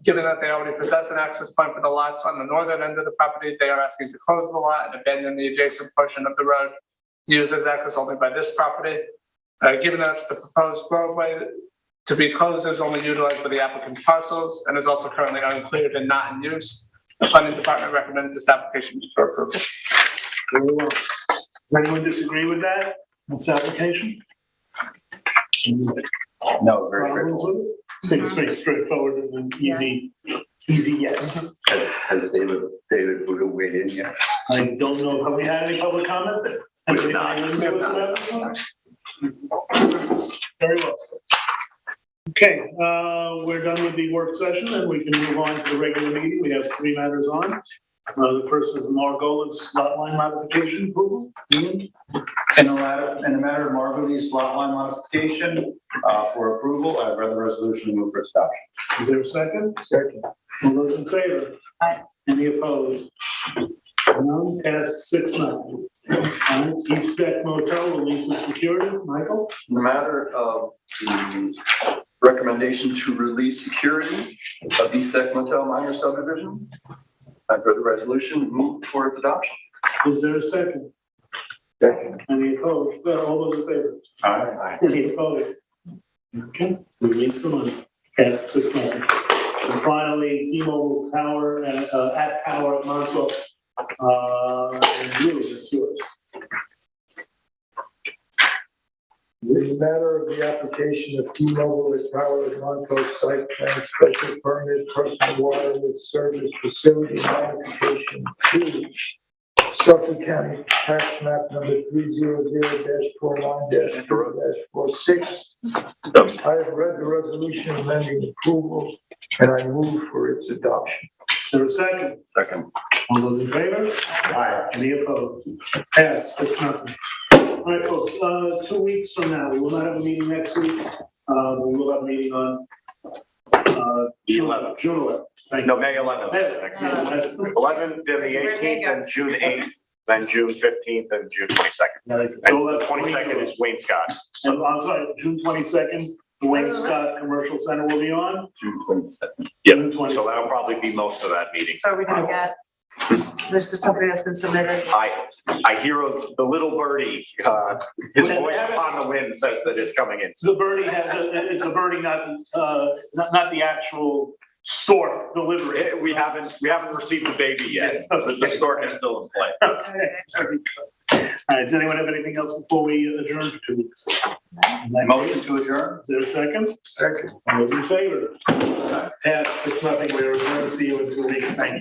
Given that they already possess an access point for the lots on the northern end of the property, they are asking to close the lot and abandon the adjacent portion of the road used as access only by this property. Given that the proposed roadway to be closed is only utilized for the applicant's parcels and is also currently uncleared and not in use, the planning department recommends this application for approval.
Very well. Does anyone disagree with that, this application?
No, very straightforward.
Seems straightforward and easy yes.
Has David Buddha weighed in yet?
I don't know, have we had any public comment?
We have not.
Very well. Okay, we're done with the work session and we can move on to the regular meeting. We have 3 matters on. The first is Margola's lot line modification approval. Ian?
In the matter of Margot's lot line modification for approval, I've read the resolution and move for its adoption.
Is there a second? Second. All those in favor?
Aye.
Any opposed? None, passed 6-0. East Deck Motel, release of security, Michael?
In the matter of the recommendation to release security of East Deck Motel minor subdivision, I've read the resolution and move for its adoption.
Is there a second?
Second.
Any opposed? All those in favor?
Aye.
Any opposed? Okay, release the money, passed 6-0. And finally, T-Mobile Tower at Tower at Montauk, and Blue, it's yours.
In the matter of the application of T-Mobile as Tower of Montauk site plan special permit personal wireless service facility modification to Suffolk County tax map number 300-49-4-46. I have read the resolution amending approval and I move for its adoption.
Is there a second?
Second.
All those in favor? Aye. Any opposed? Passed 6-0. All right, folks, 2 weeks from now, we will not have a meeting next week. We will have a meeting on June 11th. Thank you.
No, May 11th. 11th, then the 18th, and June 8th, then June 15th, and June 22nd. And the 22nd is Wayne Scott.
And I'm sorry, June 22nd the Wayne Scott Commercial Center will be on.
June 22nd.
Yeah,
June 22nd.
so that'll probably be most of that meeting.
So are we gonna get, this is something that's been submitted.
I hear of the little birdie, his voice upon the wind says that it's coming in.
The birdie it's a birdie, not the actual stork delivery.
We haven't received the baby yet, but the stork is still in play.
Okay. All right, does anyone have anything else before we adjourn for 2 weeks?
Motion to adjourn?
Is there a second?
Second.
All those in favor? Pass, 6-0, we're adjourned, see you in 2 weeks, thank you.